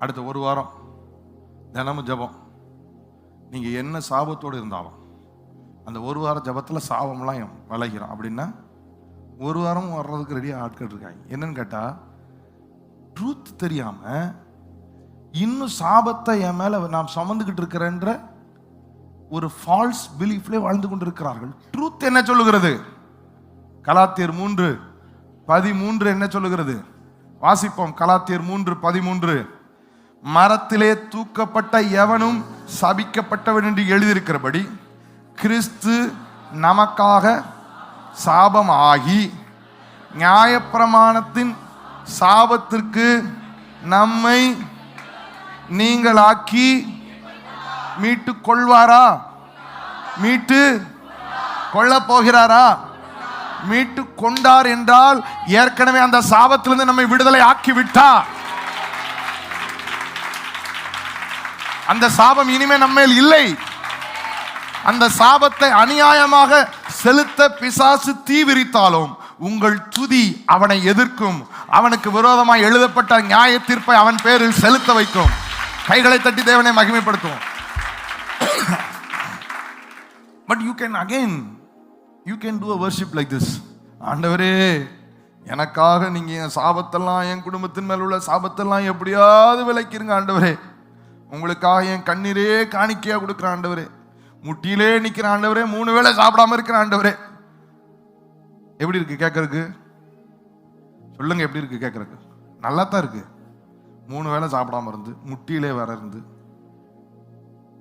அடுத்த ஒரு வாரம் தினமும் ஜபம். நீங்க என்ன சாபத்தோடு இருந்தாலும் அந்த ஒரு வாரம் ஜபத்துல சாபம்லாம் விளைகிறோம் அப்படின்னா ஒரு வாரம் வர்றதுக்கு ரெடியாக ஆட்கள் இருக்காங்க. என்னன்னு கேட்டா ட்ரூத் தெரியாம இன்னும் சாபத்தை என் மேல நாம் சுமந்துக்கிட்டு இருக்கிறேன்ற ஒரு ஃபால்ஸ் பிலீஃப்ல வாழ்ந்து கொண்டிருக்கிறார்கள். ட்ரூத் என்ன சொல்லுகிறது? கலாத்தியர் 3:13 என்ன சொல்லுகிறது? வாசிப்போம். கலாத்தியர் 3:13. மரத்திலே தூக்கப்பட்ட எவனும் சபிக்கப்பட்டவன் என்று எழுதியிருக்கிறபடி கிறிஸ்து நமக்காக சாபமாகி நியாயப்பிரமாணத்தின் சாபத்திற்கு நம்மை நீங்களாக்கி மீட்டு கொள்வாரா? மீட்டு கொள்ள போகிறாரா? மீட்டு கொண்டார் என்றால் ஏற்கனவே அந்த சாபத்திலிருந்து நம்மை விடுதலை ஆக்கி விட்டார். அந்த சாபம் இனிமே நம்மேல் இல்லை. அந்த சாபத்தை அநியாயமாக செலுத்த பிசாசு தீவிரித்தாலும் உங்கள் துதி அவனை எதிர்க்கும். அவனுக்கு விரோதமாக எழுதப்பட்ட நியாய தீர்ப்பை அவன் பேரில் செலுத்த வைக்கும். கைகளை தட்டி தேவனை மகிமைப்படுத்தும். But you can do a worship like this. ஆண்டவரே, எனக்காக நீங்க என் சாபத்தெல்லாம், என் குடும்பத்தின் மேல் உள்ள சாபத்தெல்லாம் எப்படியாவது விலக்கிருங்க ஆண்டவரே. உங்களுக்காக என் கண்ணீரே காணிக்கையா கொடுக்குற ஆண்டவரே. முட்டியிலே நிக்கிற ஆண்டவரே. 3 வேளை சாப்பிடாம இருக்கிற ஆண்டவரே. எப்படி இருக்கு கேட்கறதுக்கு? சொல்லுங்க, எப்படி இருக்கு கேட்கறதுக்கு? நல்லா தான் இருக்கு. 3 வேளை சாப்பிடாம இருந்து முட்டியிலே வர இருந்து.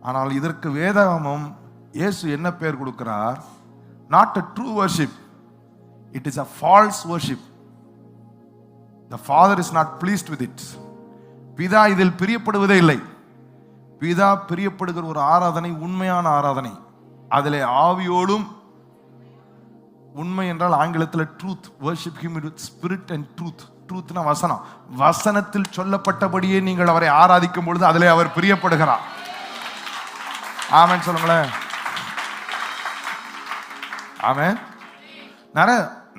ஆனால் இதற்கு வேதாகமம் இயேசு என்ன பேர் கொடுக்கிறார்? Not a true worship. It is a false worship. The Father is not pleased with it. பிதா இதில் பிரியப்படுவதே இல்லை. பிதா பிரியப்படுகிற ஒரு ஆராதனை உண்மையான ஆராதனை. அதிலே ஆவியோடும், உண்மை என்றால் ஆங்கிலத்தில் truth. worship him with spirit and truth. ட்ரூத்னா வசனம். வசனத்தில் சொல்லப்பட்டபடியே நீங்கள் அவரை ஆராதிக்கும் பொழுது அதிலே அவர் பிரியப்படுகிறார். ஆமென் சொல்லுங்களேன். ஆமென்.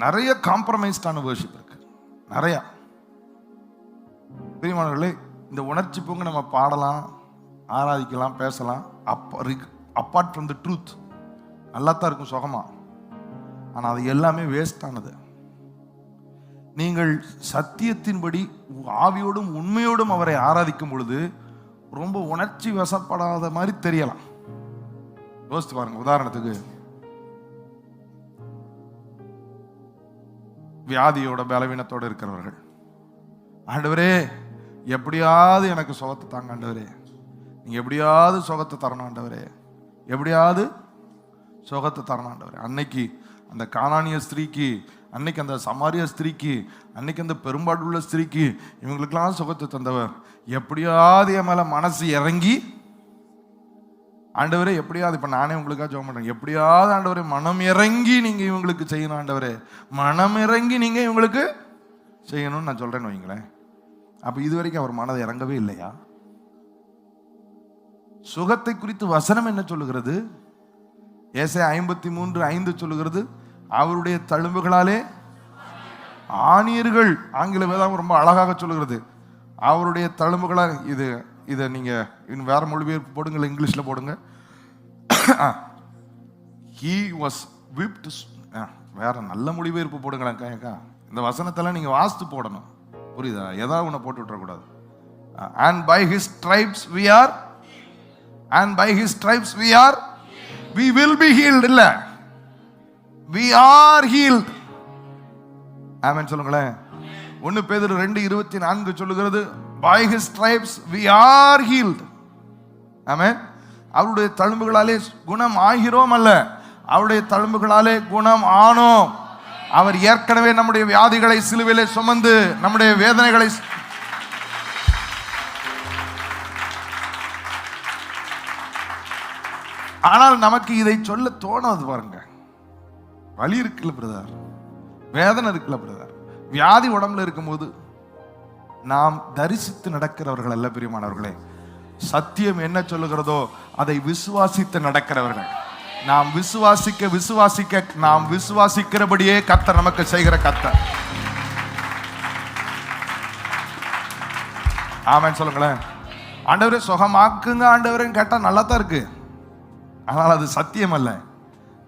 நிறைய காம்ப்ரமைஸ்டான worship இருக்கு. நிறைய பிரியமானவர்களே, இந்த உணர்ச்சி பொங்க நம்ம பாடலாம், ஆராதிக்கலாம், பேசலாம். அப்பார்ட் ஃப்ரம் தி ட்ரூத் நல்லா தான் இருக்கும், சுகமா. ஆனால் அது எல்லாமே வேஸ்ட் ஆனது. நீங்கள் சத்தியத்தின்படி ஆவியோடும் உண்மையோடும் அவரை ஆராதிக்கும் பொழுது ரொம்ப உணர்ச்சி வசப்படாத மாதிரி தெரியலாம். யோசித்து பாருங்க. உதாரணத்துக்கு வியாதியோட பலவீனத்தோடு இருக்கிறவர்கள், ஆண்டவரே எப்படியாவது எனக்கு சுகத்தை தாங்க ஆண்டவரே, நீங்க எப்படியாவது சுகத்தை தரணும் ஆண்டவரே, எப்படியாவது சுகத்தை தரணும் ஆண்டவரே. அன்னைக்கு அந்த கானானிய ஸ்திரீக்கு, அன்னைக்கு அந்த சமாரிய ஸ்திரீக்கு, அன்னைக்கு அந்த பெரும்பாடுள்ள ஸ்திரீக்கு, இவங்களுக்கெல்லாம் சுகத்தை தந்தவர். எப்படியாவது என் மேல மனசு இறங்கி ஆண்டவரே, எப்படியாவது, இப்ப நானே உங்களுக்காக ஜெபம் பண்றேன், எப்படியாவது ஆண்டவரே மனம் இறங்கி நீங்க இவங்களுக்கு செய்யணும் ஆண்டவரே, மனம் இறங்கி நீங்க இவங்களுக்கு செய்யணும்னு நான் சொல்றேன்னு வைங்களேன். அப்ப இதுவரைக்கும் அவர் மனதை இறங்கவே இல்லையா? சுகத்தை குறித்து வசனம் என்ன சொல்லுகிறது? ஏசாயா 53:5 சொல்லுகிறது, அவருடைய தழும்புகளாலே ஆணியர்கள். ஆங்கில வேதம் ரொம்ப அழகாக சொல்லுகிறது, அவருடைய தழும்புகளால். இதை நீங்க வேற மொழிபெயர்ப்பு போடுங்க, இங்கிலீஷ்ல போடுங்க. he was whipped. வேற நல்ல மொழிபெயர்ப்பு போடுங்களேன். இந்த வசனத்தெல்லாம் நீங்க வாசித்து போடணும், புரியுதா? ஏதாவது ஒன்று போட்டு விட்டுறக்கூடாது. and by his stripes we are, and by his stripes we will be healed. இல்ல, we are healed. ஆமென் சொல்லுங்களேன். 1 பேதுரு 2:24 சொல்லுகிறது, by his stripes we are healed. ஆமென். அவருடைய தழும்புகளாலே குணம் ஆகிறோம் அல்ல, அவருடைய தழும்புகளாலே குணம் ஆனோம். அவர் ஏற்கனவே நம்முடைய வியாதிகளை சிலுவையிலே சுமந்து நம்முடைய வேதனைகளை. ஆனால் நமக்கு இதை சொல்ல தோணாது பாருங்க. வலி இருக்குல்ல பிரதர், வேதனை இருக்குல்ல பிரதர், வியாதி உடம்புல இருக்கும்போது நாம் தரிசித்து நடக்கிறவர்கள் அல்ல பிரியமானவர்களே. சத்தியம் என்ன சொல்லுகிறதோ அதை விசுவாசித்து நடக்கிறவர்கள். நாம் விசுவாசிக்க நாம் விசுவாசிக்கிறபடியே கர்த்தர் நமக்கு செய்கிற கர்த்தர். ஆமென் சொல்லுங்களேன். ஆண்டவரே சுகமாக்குங்க ஆண்டவரேன்னு கேட்டா நல்லா தான் இருக்கு, ஆனால் அது சத்தியம் அல்ல.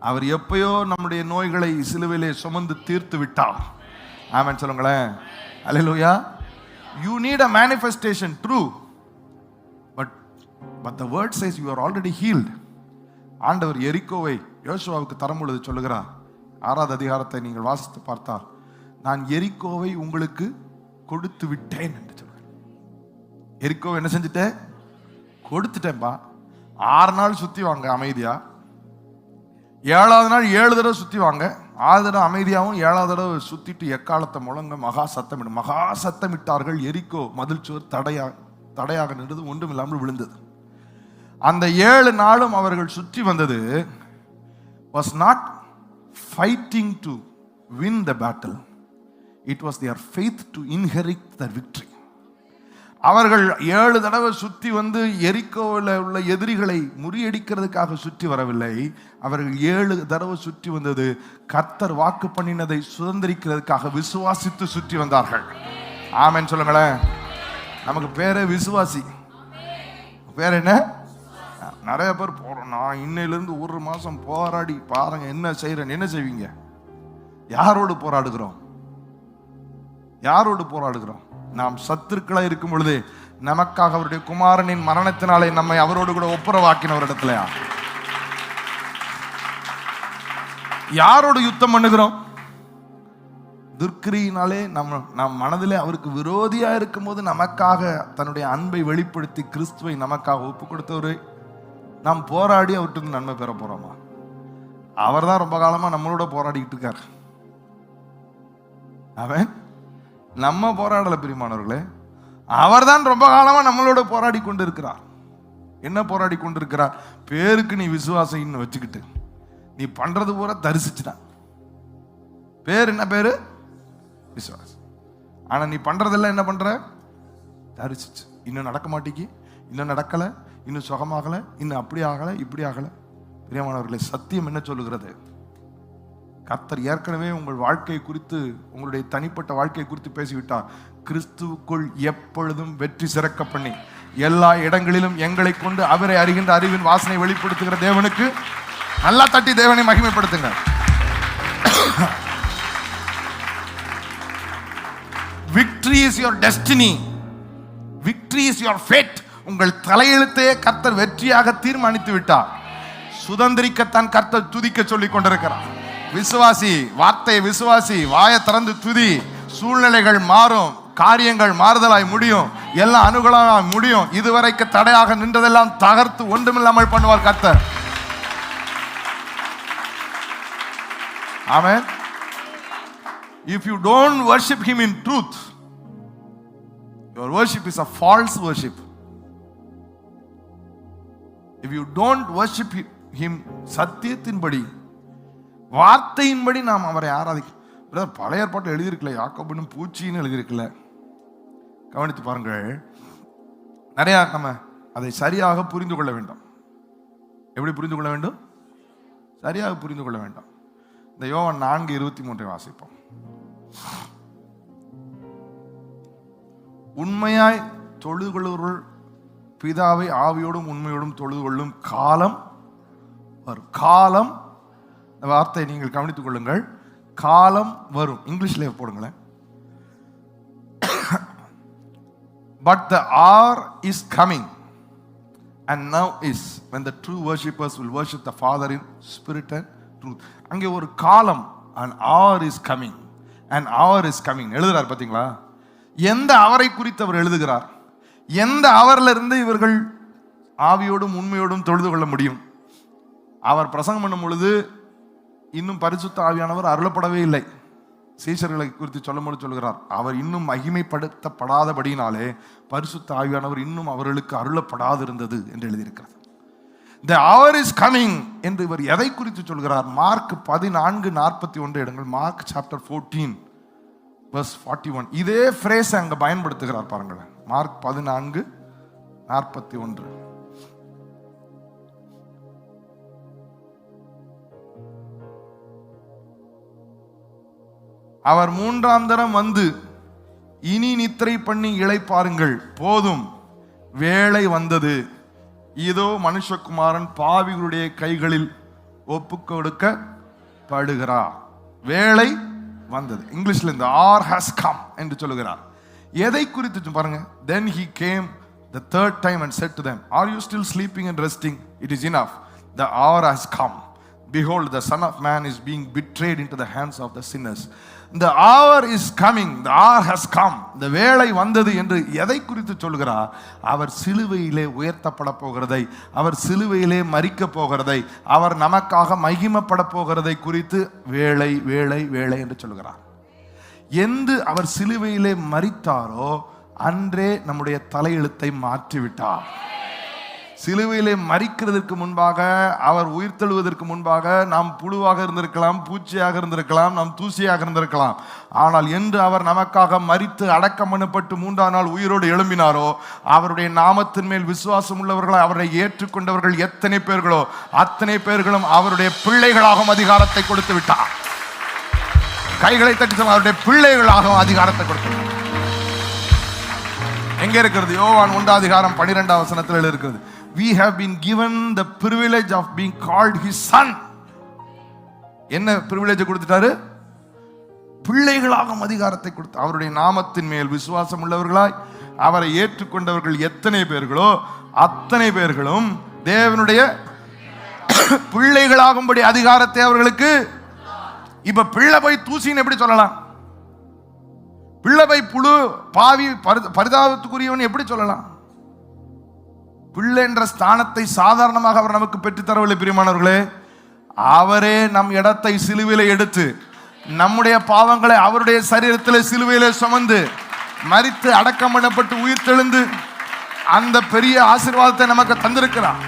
அவர் எப்பயோ நம்முடைய நோய்களை சிலுவையிலே சுமந்து தீர்த்து விட்டார். ஆமென் சொல்லுங்களேன். அல்லேலூயா. You need a manifestation, true, but the word says you are already healed. ஆண்டவர் எரிகோவை யோசுவாவுக்கு தரும் பொழுது சொல்லுகிறார், 6வது அதிகாரத்தை நீங்கள் வாசித்து பார்த்தால், நான் எரிகோவை உங்களுக்கு கொடுத்து விட்டேன் என்று சொல்றார். எரிகோவை என்ன செஞ்சுட்டேன்? கொடுத்துட்டேன்பா. 6 நாள் சுத்தி வாங்க அமைதியா, 7வது நாள் 7 தடவை சுத்தி வாங்க, 6 தடவை அமைதியாகவும் 7வது தடவை சுத்திட்டு எக்காலத்தை முழங்க மகா சத்தமிடும். மகா சத்தமிட்டார்கள். எரிகோ மதில் சுவர் தடையாக நின்றது, ஒன்றும் இல்லாமல் விழுந்தது. அந்த 7 நாளும் அவர்கள் சுற்றி வந்தது was not fighting to win the battle, it was their faith to inherit the victory. அவர்கள் 7 தடவை சுற்றி வந்து எரிகோவில் உள்ள எதிரிகளை முறியடிக்கிறதுக்காக சுற்றி வரவில்லை. அவர்கள் 7 தடவை சுற்றி வந்தது கர்த்தர் வாக்கு பண்ணினதை சுதந்திரிக்கிறதுக்காக விசுவாசித்து சுற்றி வந்தார்கள். ஆமென் சொல்லுங்களேன். நமக்கு பேரே விசுவாசி. பேர் என்ன? நிறைய பேர் போறோம். நான் இன்னையிலிருந்து 1 மாசம் போராடி பாருங்க என்ன செய்யறேன். என்ன செய்வீங்க? யாரோடு போராடுகிறோம்? யாரோடு போராடுகிறோம்? நாம் சத்துருக்களா இருக்கும் பொழுது நமக்காக அவருடைய குமாரனின் மரணத்தினாலே நம்மை அவரோடு கூட ஒப்புரவாக்கின ஒரு இடத்துல யாரோடு யுத்தம் பண்ணுகிறோம்? துர்க்கிரியினாலே நம் மனதிலே அவருக்கு விரோதியா இருக்கும் போது நமக்காக தன்னுடைய அன்பை வெளிப்படுத்தி கிறிஸ்துவை நமக்காக ஒப்பு கொடுத்தவரை நாம் போராடி அவர்கிட்ட நன்மை பெற போறோமா? அவர் தான் ரொம்ப காலமா நம்மளோட போராடிக்கிட்டு இருக்கார். அவன் நம்ம போராடல பிரியமானவர்களே, அவர் தான் ரொம்ப காலமா நம்மளோட போராடி கொண்டு இருக்கிறார். என்ன போராடி கொண்டு இருக்கிறார்? பேருக்கு நீ விசுவாசம் வச்சுக்கிட்டு நீ பண்றது பூரா தரிசிச்சுதான். பேர் என்ன பேரு? விசுவாசம். ஆனா நீ பண்றதெல்லாம் என்ன பண்ற? தரிசிச்சு. இன்னும் நடக்க மாட்டேங்கி, இன்னும் நடக்கல, இன்னும் சுகமாகல, இன்னும் அப்படி ஆகல, இப்படி ஆகல. பிரியமானவர்களே, சத்தியம் என்ன சொல்லுகிறது? கர்த்தர் ஏற்கனவே உங்கள் வாழ்க்கை குறித்து, உங்களுடைய தனிப்பட்ட வாழ்க்கை குறித்து பேசிவிட்டார். கிறிஸ்துவுக்குள் எப்பொழுதும் வெற்றி சிறக்க பண்ணி எல்லா இடங்களிலும் எங்களை கொண்டு அவரை அறிகின்ற அறிவின் வாசனை வெளிப்படுத்துகிற தேவனுக்கு நல்லா தட்டி தேவனை மகிமைப்படுத்துங்க. Victory is your destiny. Victory is your fate. உங்கள் தலையெழுத்தையே கர்த்தர் வெற்றியாக தீர்மானித்து விட்டார். சுதந்திரிக்கத்தான் கர்த்தர் துதிக்க சொல்லிக் கொண்டிருக்கிறார். விசுவாசி, வார்த்தை விசுவாசி, வாயை திறந்து துதி. சூழ்நிலைகள் மாறும், காரியங்கள் மாறுதலாய் முடியும், எல்லாம் அனுகூலமாய் முடியும். இதுவரைக்கு தடையாக நின்றதெல்லாம் தகர்த்து ஒன்றுமில்லாமல் பண்ணுவார் கர்த்தர். ஆமென். If you don't worship him in truth, your worship is a false worship. If you don't worship him சத்தியத்தின்படி, வார்த்தையின்படி நாம் அவரை ஆராதிக்க. பழைய ஏற்பாட்டில் எழுதியிருக்கல, யாக்கோபுன்னு பூச்சின்னு எழுதியிருக்கல. கவனித்து பாருங்கள். நிறைய நம்ம அதை சரியாக புரிந்து கொள்ள வேண்டும். எப்படி புரிந்து கொள்ள வேண்டும்? சரியாக புரிந்து கொள்ள வேண்டும். இந்த யோவான் 4:23 வாசிப்போம். உண்மையாய் தொழுது கொள்ளுவர்கள் பிதாவை ஆவியோடும் உண்மையோடும் தொழுது கொள்ளும் காலம் வரும். காலம், வார்த்தை நீங்கள் கவனித்துக் கொள்ளுங்கள். காலம் வரும். இங்கிலீஷ்ல போடுங்களேன். But the hour is coming and now is when the true worshippers will worship the Father in spirit and truth. அங்கே ஒரு காலம், an hour is coming, an hour is coming எழுதுறார். பாத்தீங்களா? எந்த அவரை குறித்து அவர் எழுதுகிறார்? எந்த அவர்ல இருந்து இவர்கள் ஆவியோடும் உண்மையோடும் தொழுது கொள்ள முடியும்? அவர் பிரசங்கம் பண்ணும் பொழுது இன்னும் பரிசுத்த ஆவியானவர் அருளப்படவே இல்லை. சீஷர்களை குறித்து சொல்லும்போது சொல்கிறார், அவர் இன்னும் மகிமைப்படுத்தப்படாதபடினாலே பரிசுத்த ஆவியானவர் இன்னும் அவர்களுக்கு அருளப்படாதிருந்தது என்று எழுதியிருக்கிறது. The hour is coming என்று இவர் எதை குறித்து சொல்கிறார்? மார்க் 14:41 எடுங்கள். Mark chapter 14 verse 41. இதே ஃப்ரேஸ் அங்க பயன்படுத்துகிறார் பாருங்கள். மார்க் 14 41. அவர் 3ஆம் தரம் வந்து, இனி நித்திரை பண்ணி இளைப்பாருங்கள், போதும், வேளை வந்தது, இதோ மனுஷகுமாரன் பாவிகளுடைய கைகளில் ஒப்பு கொடுக்கப்படுகிறார். வேளை வந்தது. இங்கிலீஷ்ல இந்த hour has come என்று சொல்லுகிறார். எதை குறித்து பாருங்க. Then he came the third time and said to them, are you still sleeping and resting? It is enough. The hour has come. Behold, the Son of Man is being betrayed into the hands of the sinners. The hour is coming. The hour has come. The வேளை வந்தது என்று எதை குறித்து சொல்கிறார்? அவர் சிலுவையிலே உயர்த்தப்பட போகிறதை, அவர் சிலுவையிலே மரிக்க போகிறதை, அவர் நமக்காக மகிமைப்பட போகிறதை குறித்து வேளை வேளை வேளை என்று சொல்கிறார். என்று அவர் சிலுவையிலே மரித்தாரோ அன்றே நம்முடைய தலையெழுத்தை மாற்றிவிட்டார். சிலுவையிலே மரிக்கிறதுக்கு முன்பாக, அவர் உயிர்த்தெழுவதற்கு முன்பாக நாம் புழுவாக இருந்திருக்கலாம், பூச்சியாக இருந்திருக்கலாம், நாம் தூசியாக இருந்திருக்கலாம். ஆனால் என்று அவர் நமக்காக மரித்து அடக்கம் பண்ணப்பட்டு 3ஆம் நாள் உயிரோடு எழும்பினாரோ, அவருடைய நாமத்தின் மேல் விசுவாசம் உள்ளவர்கள், அவரை ஏற்றுக்கொண்டவர்கள் எத்தனை பேர்களோ அத்தனை பேர்களும் அவருடைய பிள்ளைகளாகவும் அதிகாரத்தை கொடுத்து விட்டார். கைகளை தட்டி அவருடைய பிள்ளைகளாகவும் அதிகாரத்தை கொடுத்து. எங்க இருக்கிறது? யோவான் 1:12 இருக்கிறது. We have been given the privilege of being called his son. என்ன privilege கொடுத்துட்டாரு? பிள்ளைகளாக அதிகாரத்தை கொடுத்து, அவருடைய நாமத்தின் மேல் விசுவாசம் உள்ளவர்களாய் அவரை ஏற்றுக்கொண்டவர்கள் எத்தனை பேர்களோ அத்தனை பேர்களும் தேவனுடைய பிள்ளைகளாகும்படி அதிகாரத்தை அவர்களுக்கு. இப்ப பிள்ளை போய் தூசின்னு எப்படி சொல்லலாம்? பிள்ளை போய் புழு, பாவி, பரிதாபத்துக்குரியவன் எப்படி சொல்லலாம்? பிள்ளை என்ற ஸ்தானத்தை சாதாரணமாக அவர் நமக்கு பெற்றுத்தரவில்லை பிரியமானவர்களே. அவரே நம் இடத்தை சிலுவையிலே எடுத்து, நம்முடைய பாவங்களை அவருடைய சரீரத்தில் சிலுவையிலே சுமந்து, மரித்து அடக்கம் பண்ணப்பட்டு உயிர் தெழுந்து அந்த பெரிய ஆசீர்வாதத்தை நமக்கு தந்திருக்கிறார்.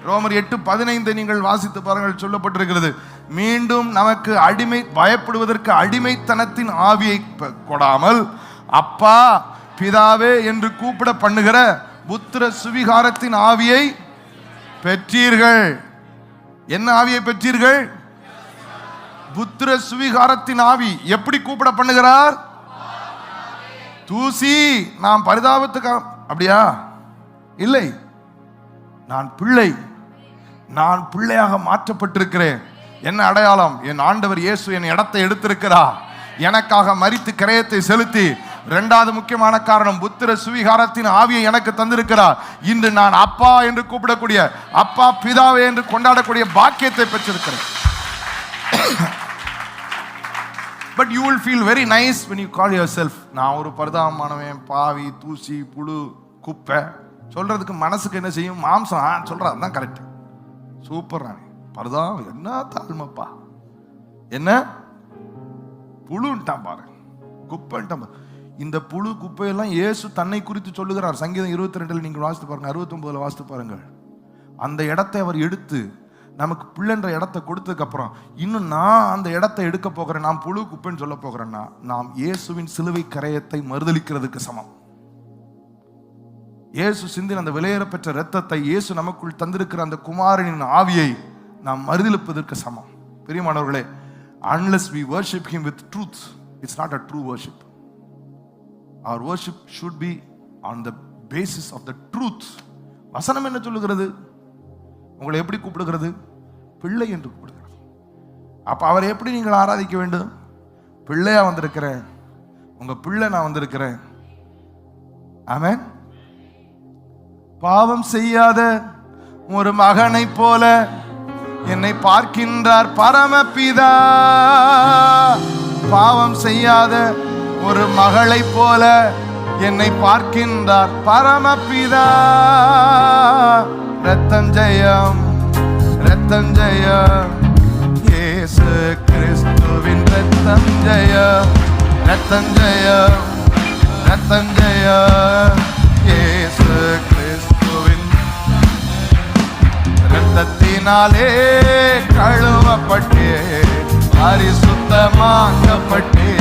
ரோமர் 8:15 நீங்கள் வாசித்து பாருங்கள். சொல்லப்பட்டிருக்கிறது, மீண்டும் நமக்கு பயப்படுவதற்கு அடிமைத்தனத்தின் ஆவியை கொடாமல் அப்பா பிதாவே என்று கூப்பிட பண்ணுகிற புத்திர சுவிகாரத்தின் ஆவியை பெற்றீர்கள். என்ன ஆவியை பெற்றீர்கள்? புத்திர சுவிகாரத்தின் ஆவி. எப்படி கூப்பிட பண்ணுகிறார்? தூசி, நாம் பரிதாபத்துக்கு அப்படியா? இல்லை, நான் பிள்ளை, நான் பிள்ளையாக மாற்றப்பட்டிருக்கிறேன். என்ன அடையாளம்? என் ஆண்டவர் இயேசு என் இடத்தை எடுத்திருக்கிறார். எனக்காக மரித்து கிரயத்தை செலுத்தி, இரண்டாவது முக்கியமான காரணம், புத்திர சுவிகாரத்தின் ஆவியை எனக்கு தந்திருக்கிறார். இன்று நான் அப்பா என்று கூப்பிடக்கூடிய, அப்பா பிதாவே என்று கொண்டாடக்கூடிய பாக்கியத்தை பெற்றிருக்கிறேன். But you will feel very nice when you call yourself, நான் ஒரு பரிதாபமானவன், பாவி, தூசி, புழு, குப்பை சொல்றதுக்கு மனசுக்கு என்ன செய்யும்? மாம்சம் சொல்றாரு தான் கரெக்ட். சூப்பர், பரிதாபம், என்ன தாழ்மைப்பா, என்ன புழுன்ட்டான் பாரு, குப்பைன்ட்டான். இந்த புழு குப்பையெல்லாம் இயேசு தன்னை குறித்து சொல்லுகிறார். சங்கீதம் 22 நீங்கள் வாசித்து பாருங்க, 69 வாசித்து பாருங்கள். அந்த இடத்தை அவர் எடுத்து நமக்கு பிள்ளைன்ற இடத்தை கொடுத்ததுக்கு அப்புறம், இன்னும் நான் அந்த இடத்தை எடுக்க போகிறேன், நான் புழு குப்பைன்னு சொல்ல போகிறேன்னா, நாம் இயேசுவின் சிலுவை கரையத்தை மறுதலிக்கிறதுக்கு சமம். இயேசு சிந்தின அந்த விலையேற பெற்ற இரத்தத்தை, இயேசு நமக்குள் தந்திருக்கிற அந்த குமாரனின் ஆவியை நாம் மறுதலிப்பதற்கு சமம். பிரியமானவர்களே, unless we worship him with truth, it's not a true worship. Our worship should be on the basis of the truth. வசனம் என்ன சொல்லுகிறது? உங்களை எப்படி கூப்பிடுகிறது? பிள்ளை என்று கூப்பிடுகிறது. அப்ப அவரை எப்படி நீங்கள் ஆராதிக்க வேண்டும்? பிள்ளையா வந்திருக்கிறேன், உங்க பிள்ளை நான் வந்திருக்கிறேன். ஆமென். பாவம் செய்யாத ஒரு மகனை போல என்னை பார்க்கின்றார் பரமபிதா. பாவம் செய்யாத ஒரு மகளை போல என்னை பார்க்கின்றார் பரமபிதா. ரத்தம் ஜெயம், ரத்தம் ஜெயம், இயேசு கிறிஸ்துவின் ரத்தம் ஜெயம், ரத்தம் ஜெயம், ரத்தம் ஜெயம், இயேசு கிறிஸ்துவின் ரத்தத்தினாலே கழுவப்பட்டே, பரிசுத்தமாக்கப்பட்டே.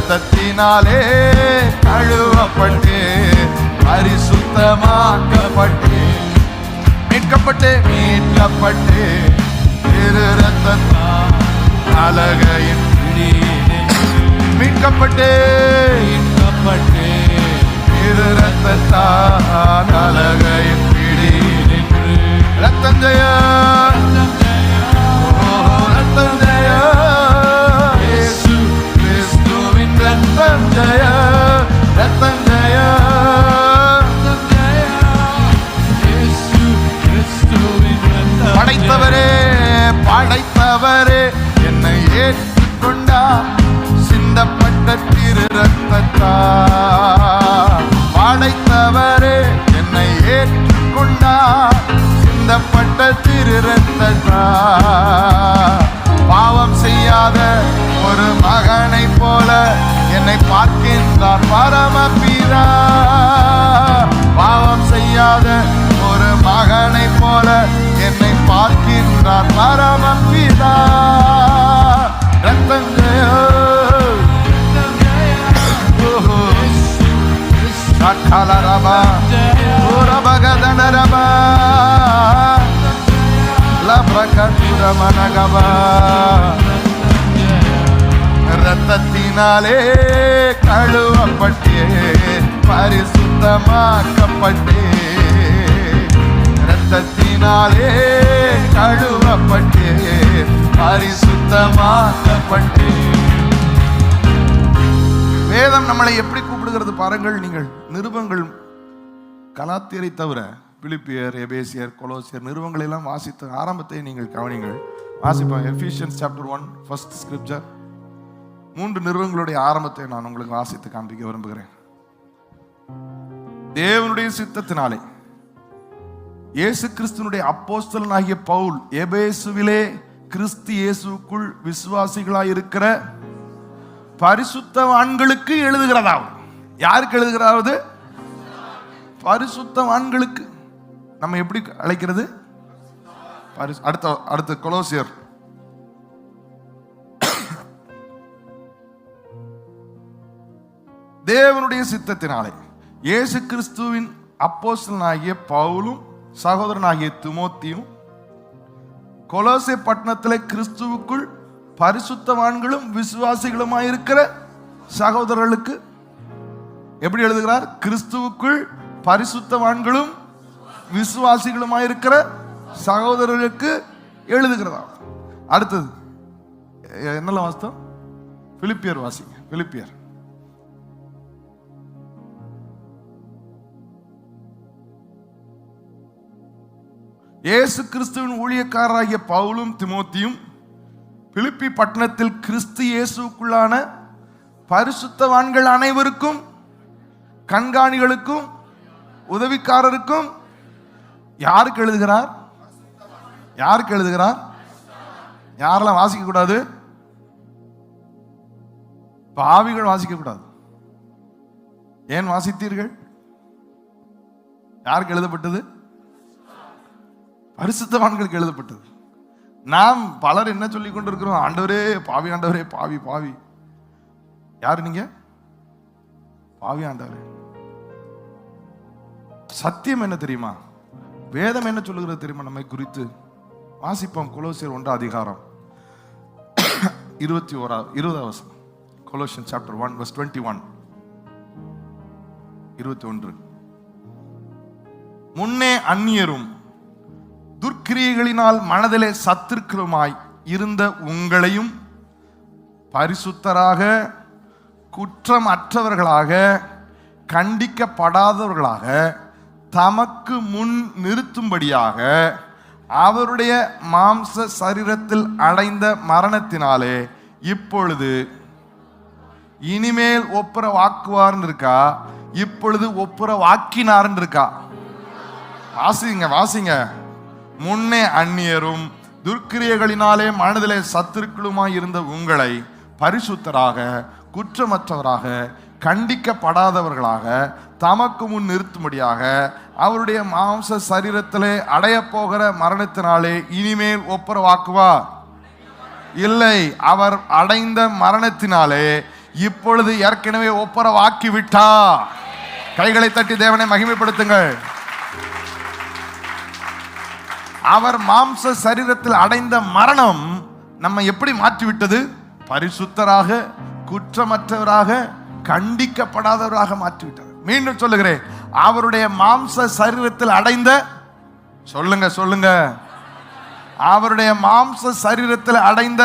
இரத்தத்தினாலே கழுவப்பட்டு பரிசுத்தமாக்கப்பட்டு மீட்கப்பட்டு திரு இரத்தத்தால் அலகையின் மீட்கப்பட்டு திரு இரத்தத்தால் அலகையின் பிடி ரத்தம் ஜெய ரத்தம் ஜெய இயேசு கிறிஸ்துவின் ரத்தம் ஜெய ரத்தம் ஜெய படைத்தவரே படைத்தவரே என்னை ஏற்றுக்கொண்டார் சிந்தப்பட்ட திரு இரத்தத்தால் படைத்தவரே என்னை ஏற்றுக்கொண்டார் சிந்தப்பட்ட திரு இரத்தத்தால் பாவம் செய்யாத ஒரு மகனை போல என்னை பார்க்கின்றார் பரமபிதா பாவம் செய்யாத ஒரு மகனை போல என்னை பார்க்கின்றார் பரமபிதா ரத்தம் ஜெய சகலரபா உரபகதனரபா லப்ரகதுரமனகபா ரத்தத்தினாலே கழுவப்பட்டே பரிசுத்தமாக்கப்பட்டே ரத்தத்தினாலே கழுவப்பட்டே பரிசுத்தமாக்கப்பட்டே. வேதம் நம்மளை எப்படி கூப்பிடுகிறது பாருங்கள். நீங்கள் நிருபங்கள் கலாத்தியரை தவிர பிலிப்பியர், எபேசியர், கொலோசியர் நிருபங்களை எல்லாம் வாசித்த ஆரம்பத்தை நீங்கள் கவனிங்கள். வாசிப்போம். எபிசியன்ஸ் சாப்டர் 1 ஃபர்ஸ்ட் ஸ்கிரிப்சர். 3 நிருபங்களுடைய ஆரம்பத்தை நான் உங்களுக்கு வாசித்து காண்பிக்க விரும்புகிறேன். தேவனுடைய சித்தத்தினாலே இயேசு கிறிஸ்துனுடைய அப்போஸ்தலனாகிய பவுல் எபேசுவிலே கிறிஸ்து இயேசுக்குள் விசுவாசிகளாய் இருக்கிற பரிசுத்தவான்களுக்கு எழுதுகிறதாவது. யாருக்கு எழுதுகிறாவது? பரிசுத்தவான்களுக்கு. நம்ம எப்படி அழைக்கிறது? அடுத்த கொலோசியர் தேவனுடைய சித்தத்தினாலே இயேசு கிறிஸ்துவின் அப்போஸ்தலனாகிய பவுலும் சகோதரனாகிய தீமோத்தேயும் கொலோசே பட்டணத்திலே கிறிஸ்துவுக்குள் பரிசுத்தவான்களும் விசுவாசிகளுமாயிருக்கிற சகோதரர்களுக்கு எப்படி எழுதுகிறார்? கிறிஸ்துவுக்குள் பரிசுத்தவான்களும் விசுவாசிகளுமாயிருக்கிற சகோதரர்களுக்கு எழுதுகிறதா. அடுத்தது என்னெல்லாம் வாசித்தோம்? பிலிப்பியர் வாசிங்க. பிலிப்பியர் இயேசு கிறிஸ்துவின் ஊழியக்காரராகிய பவுலும் தீமோத்தேயும் பிலிப்பி பட்டணத்தில் கிறிஸ்து இயேசுக்குள்ளான பரிசுத்தவான்கள் அனைவருக்கும், கண்காணிகளுக்கும், உதவிக்காரருக்கும் யாருக்கு எழுதுகிறார்? யாருக்கு எழுதுகிறார்? யாரெல்லாம் வாசிக்க கூடாது? பாவிகள் வாசிக்க கூடாது. ஏன் வாசித்தீர்கள்? யாருக்கு எழுதப்பட்டது? பரிசுத்தவான்களுக்கு எழுதப்பட்டது. நாம் பலர் என்ன சொல்லிக் கொண்டிருக்கிறோம்? ஆண்டவரே பாவி, ஆண்டவரே பாவி, பாவி. யாரு நீங்க? பாவி ஆண்டவரே. சத்தியம் என்ன தெரியுமா? வேதம் என்ன சொல்லுகிறது தெரியுமா நம்மை குறித்து? வாசிப்போம். கொலோசியர் 1 அதிகாரம் 20 வசனம். Colossian chapter 1 verse 21. 21. முன்னே அந்நியரும் துர்க்கிரியைகளினால் மனதிலே சத்துருக்களுமாய் இருந்த உங்களையும் பரிசுத்தராக, குற்றம் அற்றவர்களாக, கண்டிக்கப்படாதவர்களாக தமக்கு முன் நிறுத்தும்படியாக அவருடைய மாம்ச சரீரத்தில் அடைந்த மரணத்தினாலே இப்பொழுது இனிமேல் ஒப்புர வாக்குவார்னு இருக்கா? இப்பொழுது ஒப்புர வாக்கினார்னு இருக்கா? வாசிங்க, வாசிங்க. முன்னே அந்நியரும் துர்க்கிரியைகளினாலே மனதிலே சத்துருக்களுமாய் இருந்த உங்களை பரிசுத்தராக, குற்றமற்றவராக, கண்டிக்கப்படாதவர்களாக தமக்கு முன் நிறுத்தும்படியாக அவருடைய மாம்ச சரீரத்திலே அடைய போகிற மரணத்தினாலே இனிமேல் ஒப்புரவாக்குவார் இல்லை. அவர் அடைந்த மரணத்தினாலே இப்பொழுது ஏற்கனவே ஒப்புரவாக்கி விட்டார். கைகளை தட்டி தேவனை மகிமைப்படுத்துங்கள். அவர் மாம்ச சரீரத்தில் அடைந்த மரணம் நம்ம எப்படி மாற்றிவிட்டது? பரிசுத்தராக, குற்றமற்றவராக, கண்டிக்கப்படாதவராக மாற்றிவிட்டார். மீண்டும் சொல்லுகிறேன், அவருடைய மாம்ச சரீரத்தில் அடைந்த, சொல்லுங்க சொல்லுங்க, அவருடைய மாம்ச சரீரத்தில் அடைந்த,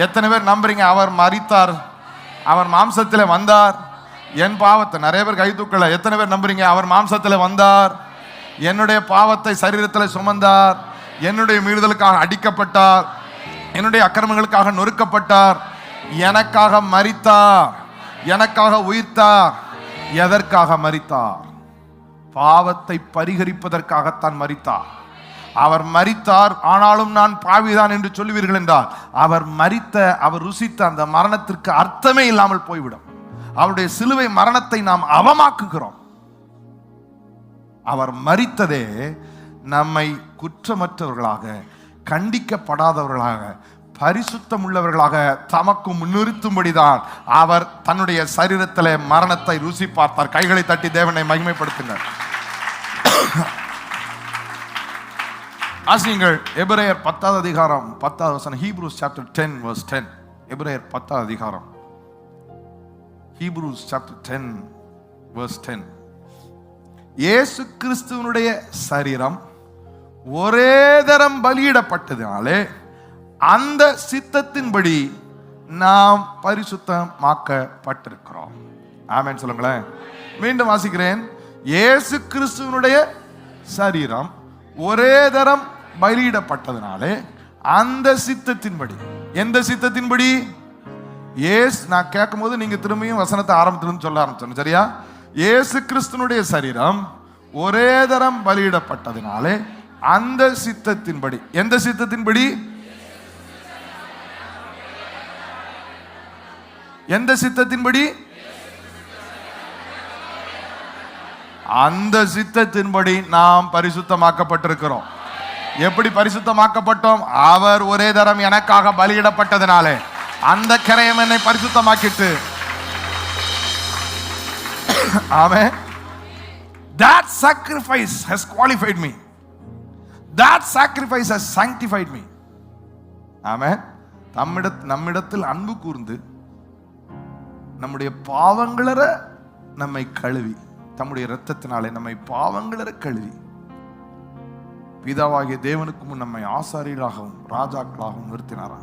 எத்தனை பேர் நம்புறீங்க? அவர் மரித்தார், அவர் மாம்சத்தில் வந்தார், என் பாவத்தை, நிறைய பேர் கை தூக்கல, எத்தனை பேர் நம்புறீங்க? அவர் மாம்சத்தில் வந்தார், என்னுடைய பாவத்தை சரீரத்தில் சுமந்தார், என்னுடைய மீறுதலுக்காக அடிக்கப்பட்டார், என்னுடைய அக்கிரமங்களுக்காக நொறுக்கப்பட்டார், எனக்காக மரித்தார், எனக்காக உயிர்த்தார். எதற்காக மரித்தார்? பாவத்தை பரிகரிப்பதற்காகத்தான் மரித்தார். அவர் மரித்தார், ஆனாலும் நான் பாவிதான் என்று சொல்லுவீர்கள் என்றால், அவர் மரித்த, அவர் ருசித்த அந்த மரணத்திற்கு அர்த்தமே இல்லாமல் போய்விடும். அவருடைய சிலுவை மரணத்தை நாம் அவமாக்குகிறோம். அவர் மரித்ததே நம்மை குற்றமற்றவர்களாக, கண்டிக்கப்படாதவர்களாக, பரிசுத்தம் உள்ளவர்களாக தமக்கு முன்னிறுத்தும்படிதான் அவர் தன்னுடைய சரீரத்திலே மரணத்தை ருசி பார்த்தார். கைகளை தட்டி தேவனை மகிமைப்படுத்துங்கள். ஆசியுங்கள் எபிரேயர் 10வது அதிகாரம் 10வது வசனம். Hebrews chapter 10 verse 10. எபிரேயர் 10வது அதிகாரம், Hebrews chapter 10 verse 10. இயேசு கிறிஸ்துவனுடைய சரீரம் ஒரே தரம் பலியிடப்பட்டதினாலே அந்த சித்தத்தின்படி நாம் பரிசுத்தமாக்கப்பட்டிருக்கிறோம். ஆமென் சொல்லுங்களேன். மீண்டும் வாசிக்கிறேன். இயேசு கிறிஸ்துவனுடைய சரீரம் ஒரே தரம் பலியிடப்பட்டதினாலே அந்த சித்தத்தின்படி. எந்த சித்தத்தின்படி? நான் கேட்கும் போது நீங்க திரும்பியும் வசனத்தை ஆரம்பத்திலிருந்து சொல்ல ஆரம்பிச்சோம், சரியா? இயேசு கிறிஸ்துவனுடைய சரீரம் ஒரே தரம் பலியிடப்பட்டதினாலே அந்த சித்தத்தின்படி. எந்த சித்தத்தின்படி? எந்த சித்தத்தின்படி? அந்த சித்தத்தின்படி நாம் பரிசுத்தமாக்கப்பட்டிருக்கிறோம். எப்படி பரிசுத்தமாக்கப்பட்டோம்? அவர் ஒரே தரம் எனக்காக பலியிடப்பட்டதினாலே அந்த கிரயம் என்னை பரிசுத்தமாக்கிட்டு. ஆமென். That sacrifice has qualified me. That sacrifice has sanctified me. ஆமென். நம்மிடத்தில் அன்பு கூர்ந்து நம்முடைய பாவங்களற நம்மை கழுவி, தம்முடைய இரத்தத்தினாலே நம்மை பாவங்களற கழுவி, பிதாவாகிய தேவனுக்கு முன் நம்மை ஆசாரியர்களாகவும் ராஜாக்களாகவும் நிறுத்தினாரா.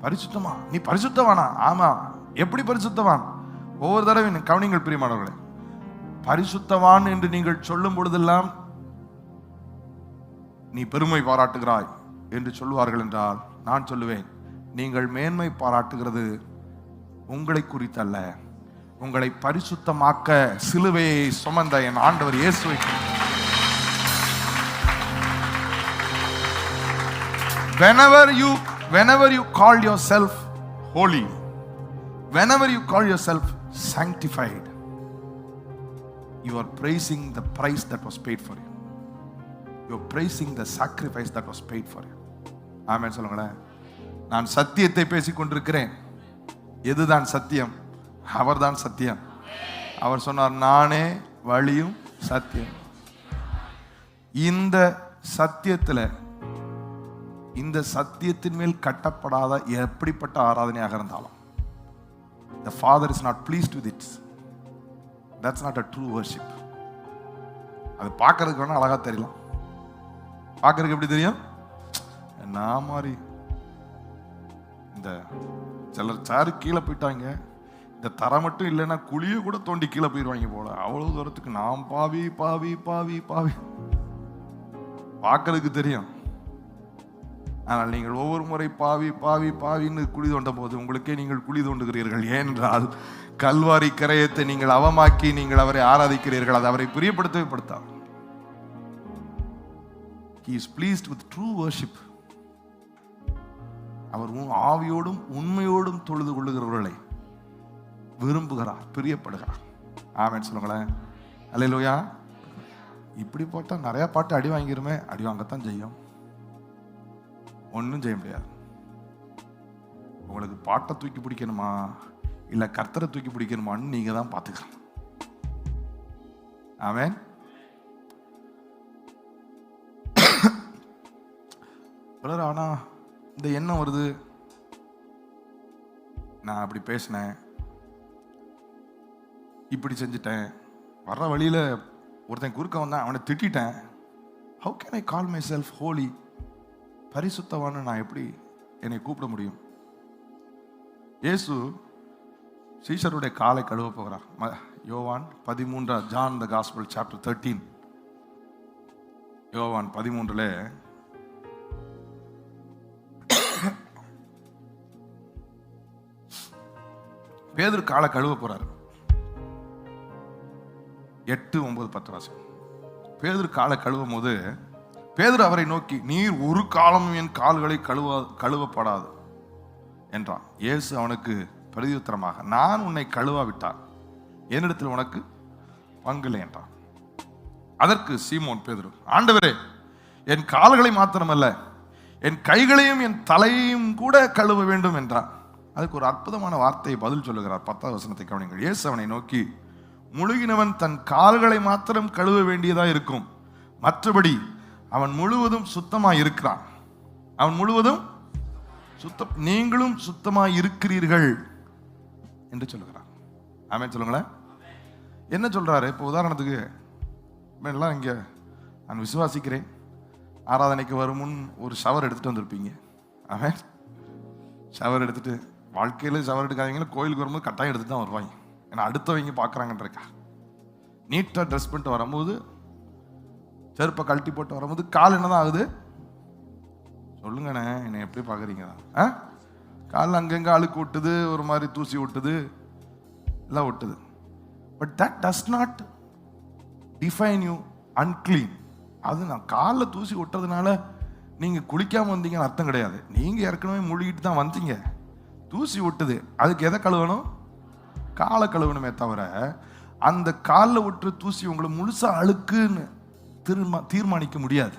பரிசுத்தமா? நீ பரிசுத்தவானா? ஆமா. எப்படி பரிசுத்தவான்? ஒவ்வொரு தடவையும் கவனிங்கள் பிரியமானவர்களே, பரிசுத்தவான் என்று நீங்கள் சொல்லும் பொழுதெல்லாம் நீ பெருமை பாராட்டுகிறாய் என்று சொல்லுவார்கள் என்றால், நான் சொல்லுவேன், நீங்கள் மேன்மை பாராட்டுகிறது உங்களை குறித்தல்ல, உங்களை பரிசுத்தமாக்க சிலுவையை சுமந்த என் ஆண்டவர் இயேசுவை. Whenever you call yourself holy, whenever you call yourself sanctified, you are praising the price that was paid for you. You are praising the sacrifice that was paid for you. ஆமென் சொல்லுங்களேன். நான் சத்தியத்தை பேசிக் கொண்டிருக்கிறேன். எதுதான் சத்தியம்? அவர்தான் சத்தியம். அவர் சொன்னார், நானே வழியும் சத்தியம். இந்த சத்தியத்தின் மேல் கட்டப்படாத எப்படிப்பட்ட ஆராதனையாக இருந்தாலும், the Father is not pleased with it. That's not a true worship. அது பார்க்கறதுக்கு வேணா அழகா தெரியலாம். பார்க்கறதுக்கு எப்படி தெரியும்? நான் மாதிரி இந்த சிலர் சாரு கீழே போயிட்டாங்க, இந்த தர மட்டும் இல்லைன்னா குழிய கூட தோண்டி கீழே போயிடுவாங்க போல. அவ்வளவு தூரத்துக்கு நாம் பாவி பாவி பாவி பாவி பார்க்கறதுக்கு தெரியும். ஆனால் நீங்கள் ஒவ்வொரு முறை பாவி பாவி பாவின்னு குழி தோண்டும் போது உங்களுக்கே நீங்கள் குழி தோண்டுகிறீர்கள். ஏனென்றால் கல்வாரி கரையத்தை நீங்கள் அவமாக்கி நீங்கள் அவரை ஆராதிக்கிறீர்கள். அது அவரை பிரியப்படுத்தவே படுத்தார். He is pleased with true worship. அவர் ஆவியோடும் உண்மையோடும் தொழுது கொள்ளுகிறவர்களை விரும்புகிறார், பிரியப்படுகிறார். ஆமென் சொல்லுங்களேன். அல்லேலூயா. இப்படி போட்டா நிறைய பாட்டு அடி வாங்கிருமே. அடி வாங்கத்தான் செய்யும், ஒன்றும் செய்ய முடியாது. உங்களுக்கு பாட்டை தூக்கி பிடிக்கணுமா, இல்லை கர்த்தரை தூக்கி பிடிக்கணுமான்னு நீங்க தான் பார்த்துக்கலாம். ஆமென். ஆனா இந்த எண்ணம் வருது, நான் அப்படி பேசினேன், இப்படி செஞ்சுட்டேன், வர்ற வழியில ஒருத்தன் குறுக்க வந்தான், அவனை திட்டேன். How can I call myself holy? பரிசுத்தவான்னு நான் எப்படி என்னை கூப்பிட முடியும்? இயேசு சீஷருடைய காலை கழுவ போகிறார். யோவான் 13, ஜான் த காஸ்பல் சாப்டர் 13. யோவான் 13 பேதுரு காலை கழுவ போறார். 8, 9, 10 வாசம். பேதுரு காலை கழுவும் போது பேதுரு அவரை நோக்கி, நீர் ஒரு காலமும் என் கால்களை கழுவப்படாது என்றான். இயேசு அவனுக்கு பிரதியுத்தரமாக, நான் உன்னை கழுவாவிட்டார் என்னிடத்தில் உனக்கு பங்கில்லை என்றான். அதற்கு சீமோன் பேதுரு, ஆண்டவரே, என் கால்களை மாத்திரமல்ல என் கைகளையும் என் தலையையும் கூட கழுவ வேண்டும் என்றான். அதுக்கு ஒரு அற்புதமான வார்த்தையை பதில் சொல்லுகிறார். 10வது வசனத்தை கவனிங்கள். இயேசு அவனை நோக்கி, முழுகினவன் தன் கால்களை மாத்திரம் கழுவ வேண்டியதா இருக்கும், மற்றபடி அவன் முழுவதும் சுத்தமாய் இருக்கிறான். அவன் முழுவதும் சுத்தம், நீங்களும் சுத்தமாய் இருக்கிறீர்கள் என்று சொல்லுகிறார். ஆமென் சொல்லுங்களேன். என்ன சொல்றாரு? இப்போ உதாரணத்துக்கு எல்லாம் இங்க நான் விசுவாசிக்கிறேன், ஆராதனைக்கு வரும் முன் ஒரு ஷவர் எடுத்துட்டு வந்திருப்பீங்க. ஆமென். ஷவர் எடுத்துட்டு, வாழ்க்கையில ஷவர் எடுக்காதீங்களா, கோயிலுக்கு வரும்போது கட்டாயம் எடுத்துட்டு தான் வருவாங்க. ஏன்னா அடுத்தவங்க பார்க்குறாங்கன்றக்கா. நீட்டாக ட்ரெஸ் பண்ணிட்டு வரும்போது, செருப்பை கழட்டி போட்டு வரும்போது கால் என்னதான் ஆகுது? சொல்லுங்கண்ணே, என்னை எப்படி பார்க்குறீங்க? கால் அங்கங்கே அழுக்கு விட்டுது, ஒரு மாதிரி தூசி விட்டுது, எல்லாம் விட்டுது. But that does not define you unclean. அது நான் காலில் தூசி விட்டுறதுனால நீங்கள் குளிக்காமல் வந்தீங்கன்னு அர்த்தம் கிடையாது. நீங்கள் ஏற்கனவே முழுகிட்டு தான் வந்தீங்க, தூசி விட்டுது, அதுக்கு எதை கழுவணும்? காலை கழுவணுமே தவிர அந்த காலில் விட்டு தூசி உங்களை முழுசா அழுக்குன்னு தீர்மானிக்க முடியாது.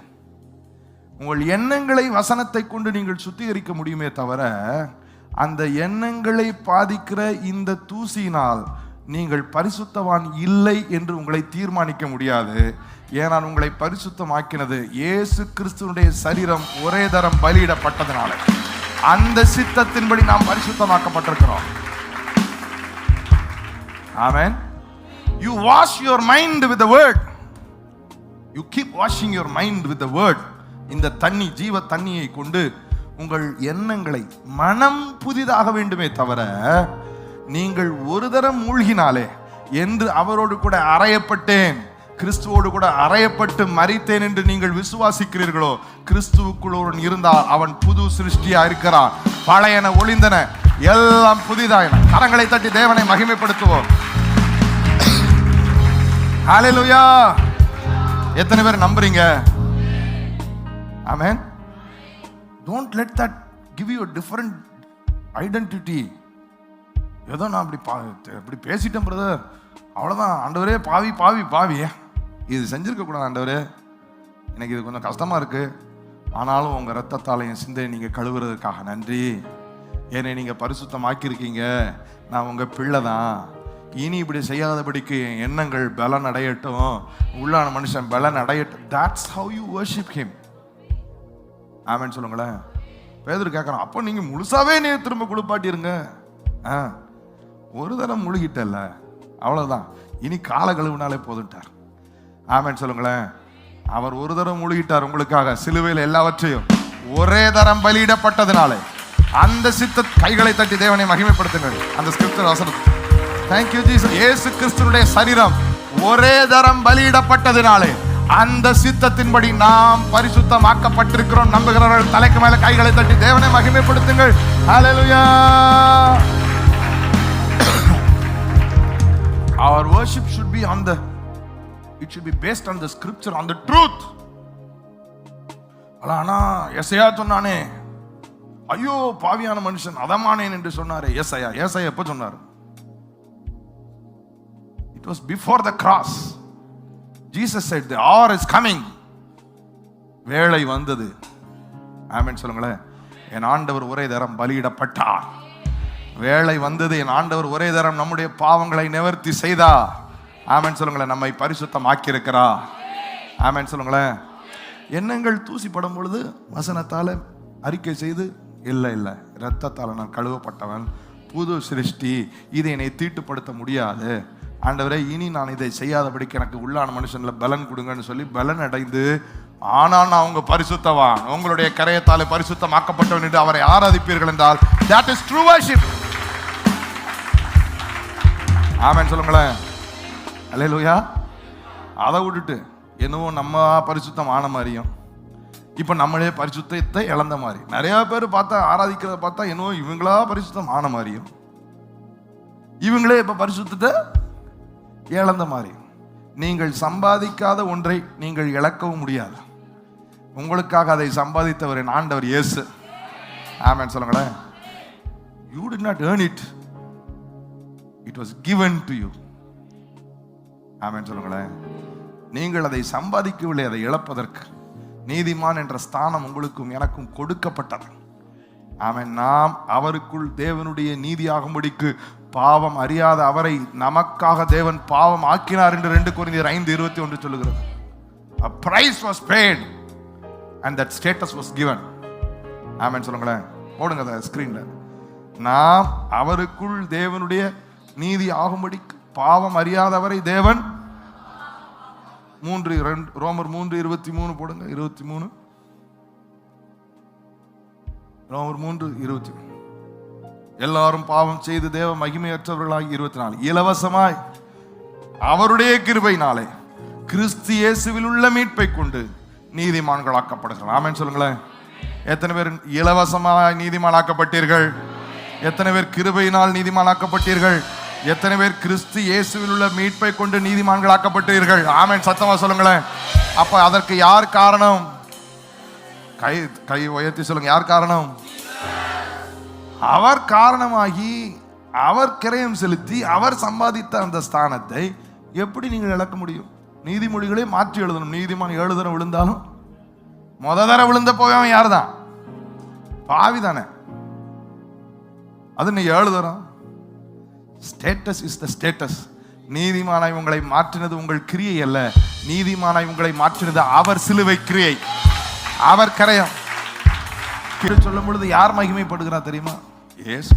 உங்கள் எண்ணங்களை வசனத்தை கொண்டு நீங்கள் சுத்திகரிக்க முடியுமே தவிர அந்த எண்ணங்களை பாதிக்கிற இந்த தூசியினால் நீங்கள் பரிசுத்தவான் இல்லை என்று உங்களை தீர்மானிக்க முடியாது. ஏனால் உங்களை பரிசுத்தமாக்கினது இயேசு கிறிஸ்துவினுடைய சரீரம் ஒரே தரம் பலியிடப்பட்டதனால. அந்த சித்தத்தின்படி நாம் பரிசுத்தமாக்கப்பட்டிருக்கிறோம். Amen. You wash your mind with the word. You keep washing your mind with the word. இந்த தண்ணி, ஜீவ தண்ணியை கொண்டு உங்கள் எண்ணங்களை, மனம் புதிதாக வேண்டுமே தவிர நீங்கள் ஒரு தரம் மூழ்கினாலே, என்று அவரோடு கூட அறையப்பட்டேன், கிறிஸ்துவோடு கூட அறையப்பட்டு மரித்தேன் என்று நீங்கள் விசுவாசிக்கிறீர்களோ, கிறிஸ்துவுக்குள் இருந்தால் அவன் புது சிருஷ்டியா இருக்கிறான். பழையன ஒளிந்தன, எல்லாம் புதிதாயின. கரங்களை தட்டி தேவனை மகிமைப்படுத்துவோம். ஹல்லேலூயா. எத்தனை பேர் நம்புறீங்க? ஆமென். Don't let that give you a different identity. ஏதோ நான் அப்படி பேசிட்டேன் பிரதர், அவ்வளோதான், ஆண்டவரே பாவி பாவி பாவி, இது செஞ்சிருக்க கூடாது ஆண்டவரே, எனக்கு இது கொஞ்சம் கஷ்டமா இருக்கு, ஆனாலும் உங்க ரத்தத்தால் என் சிந்தையை நீங்க கழுவுறதுக்காக நன்றி. என்னை நீங்க பரிசுத்தமாக்கியிருக்கீங்க, நான் உங்க பிள்ளை தான், இனி இப்படி செய்யாதபடிக்கு என் எண்ணங்கள் பலன் அடையட்டும், உள்ளான மனுஷன் பலன் அடையட்டும். That's how you worship him. ஆமென் சொல்லுங்களேன். பேதுரு கேட்கறான், அப்போ நீங்க முழுசாவே நீ திரும்ப குளிப்பாட்டிருங்க. ஒரு தரம் முழுகிட்டல்ல, அவ்வளவுதான், இனி கால கழுவுனாலே போதுட்டார். ஆமென் சொல்லுங்களேன். அவர் ஒரு தரம் முழுகிட்டார் உங்களுக்காக சிலுவையில், எல்லாவற்றையும் ஒரே தரம் பலியிடப்பட்டதுனாலே. அந்த சித்த கைகளை தட்டி தேவனை மகிமைப்படுத்துங்கள். அந்த ஸ்கிரிப்சர் வசனம். Thank you Jesus. இயேசு கிறிஸ்துவினுடைய சரீரம் ஒரே தரம் பலியிடப்பட்டதினாலே அந்த சித்தத்தின்படி நாம் பரிசுத்தமாக்கப்பட்டிருக்கிறோம். நம்புகிறவர்கள் தலைக்கு மேல கைகளை தட்டி தேவனை மகிமைப்படுத்துங்கள். ஹல்லேலூயா. Our worship should be it should be based on the scripture, on the truth. ஆனா எசையா சொன்னானே, ஐயோ பாவியான மனுஷன் அதமானேன் என்று சொன்னாரே. ஏசாயா எப்ப சொன்னார்? It was before the cross. Jesus said the hour is coming. வேளை வந்தது. ஆமென் சொல்லுங்களேன். என் ஆண்டவர் ஒரே தரம் பலியிடப்பட்டார், வேளை வந்தது, என் ஆண்டவர் ஒரே தரம் நம்முடைய பாவங்களை நிவர்த்தி செய்தா. ஆமென் சொல்லுங்களேன். நம்மை பரிசுத்தமாக்கி இருக்கிறா. ஆமென் சொல்லுங்களேன். எண்ணங்கள் தூசிப்படும் பொழுது வசனத்தால அறிக்கை செய்து, இல்லை இல்லை, இரத்தத்தால் நான் கழுவப்பட்டவன், புது சிருஷ்டி, இதை என்னை தீட்டுப்படுத்த முடியாது ஆண்டவரே, இனி நான் இதை செய்யாதபடிக்கு எனக்கு உள்ளான மனுஷன்ல பலன் கொடுங்கன்னு சொல்லி பலன் அடைந்து, ஆனால் நான் உங்க பரிசுத்தவான், உங்களுடைய கரையத்தாலே பரிசுத்தமாக்கப்பட்டவன் என்று அவரை ஆராதிப்பீர்கள் என்றால் that is true worship. ஆமென் சொல்லுங்களேன். அல்லேலூயா. அதை விட்டுட்டு என்னவோ நம்ம பரிசுத்தம் ஆன மாதிரியும் இப்ப நம்மளே பரிசுத்தத்தை இழந்த மாதிரி நிறைய பேர் பார்த்தா, ஆராதிக்கிறத பார்த்தா என்னவோ இவங்களா பரிசுத்தம் ஆன மாதிரியும் இவங்களே இப்ப பரிசுத்தத்தை இழந்த மாதிரி. நீங்கள் சம்பாதிக்காத ஒன்றை நீங்கள் இழக்கவும் முடியாது. உங்களுக்காக அதை சம்பாதித்தவர் என் ஆண்டவர் இயேசு. ஆமென் சொல்லுங்களேன். You did not earn it. It was given to you. ஆமென் சொல்லுங்களேன். நீங்கள் அதை சம்பாதிக்கவில்லை, அதை இழப்பதற்கு. நீதிமான் என்ற ஸ்தானம் உங்களுக்கும் எனக்கும் கொடுக்கப்பட்டது. ஆமென். நாம் அவருக்குள் தேவனுடைய நீதியாகும்படிக்கு பாவம் அறியாத அவரை நமக்காக தேவன் பாவம் ஆக்கினார் என்று 2 கொரிந்தியர் 5:21 சொல்லுகிறது. A price was paid and that status was given. ஆமென் சொல்லுங்களேன். போடுங்க அத ஸ்கிரீன்ல. நாம் அவருக்குள் தேவனுடைய நீதி ஆகும்படிக்கு பாவம் அறியாதவரை தேவன் ரோமர் 3:23 போடுங்க. 23 ரோமர் 3:23. எல்லாரும் பாவம் செய்து தேவ மகிமையற்றவர்களாகி 24 இலவசமாய் அவருடைய கிருபையினாலே கிறிஸ்து இயேசுவில் உள்ள மீட்பை கொண்டு நீதிமான்களாக்கப்படுகிறார். ஆமென் சொல்லுங்களேன். எத்தனை பேர் இலவசமாய் நீதிமானாக்கப்பட்டீர்கள்? எத்தனை பேர் கிருபையினால் நீதிமானாக்கப்பட்டீர்கள்? எத்தனை பேர் கிறிஸ்து இயேசுவில் உள்ள மீட்பை கொண்டு நீதிமான்களாக்கப்பட்டீர்கள்? ஆமென் சத்தமா சொல்லுங்களேன். அப்ப அதற்கு யார் காரணம்? கை உயர்த்தி சொல்லுங்க. யார் காரணம்? அவர் காரணமாகி, அவர் கிரயம் செலுத்தி, அவர் சம்பாதித்த அந்த ஸ்தானத்தை எப்படி நீங்கள் இழக்க முடியும்? நீதிமொழிகளே மாற்றி எழுதணும். நீதிமான் 7 தரம் விழுந்தாலும் முத தரம் விழுந்த போயவன் யார் தான்? பாவி தானே. அது நீ 7 தரம். Status is the status. நீதிமானாய் உங்களை மாற்றினது உங்கள் கிரியை அல்ல. நீதிமானாய் உங்களை மாற்றினது அவர் சிலுவை கிரியை, அவர் கரையம். சொல்லும் பொழுது யார் மகிமைப்படுகிறா தெரியுமா? இயேசு.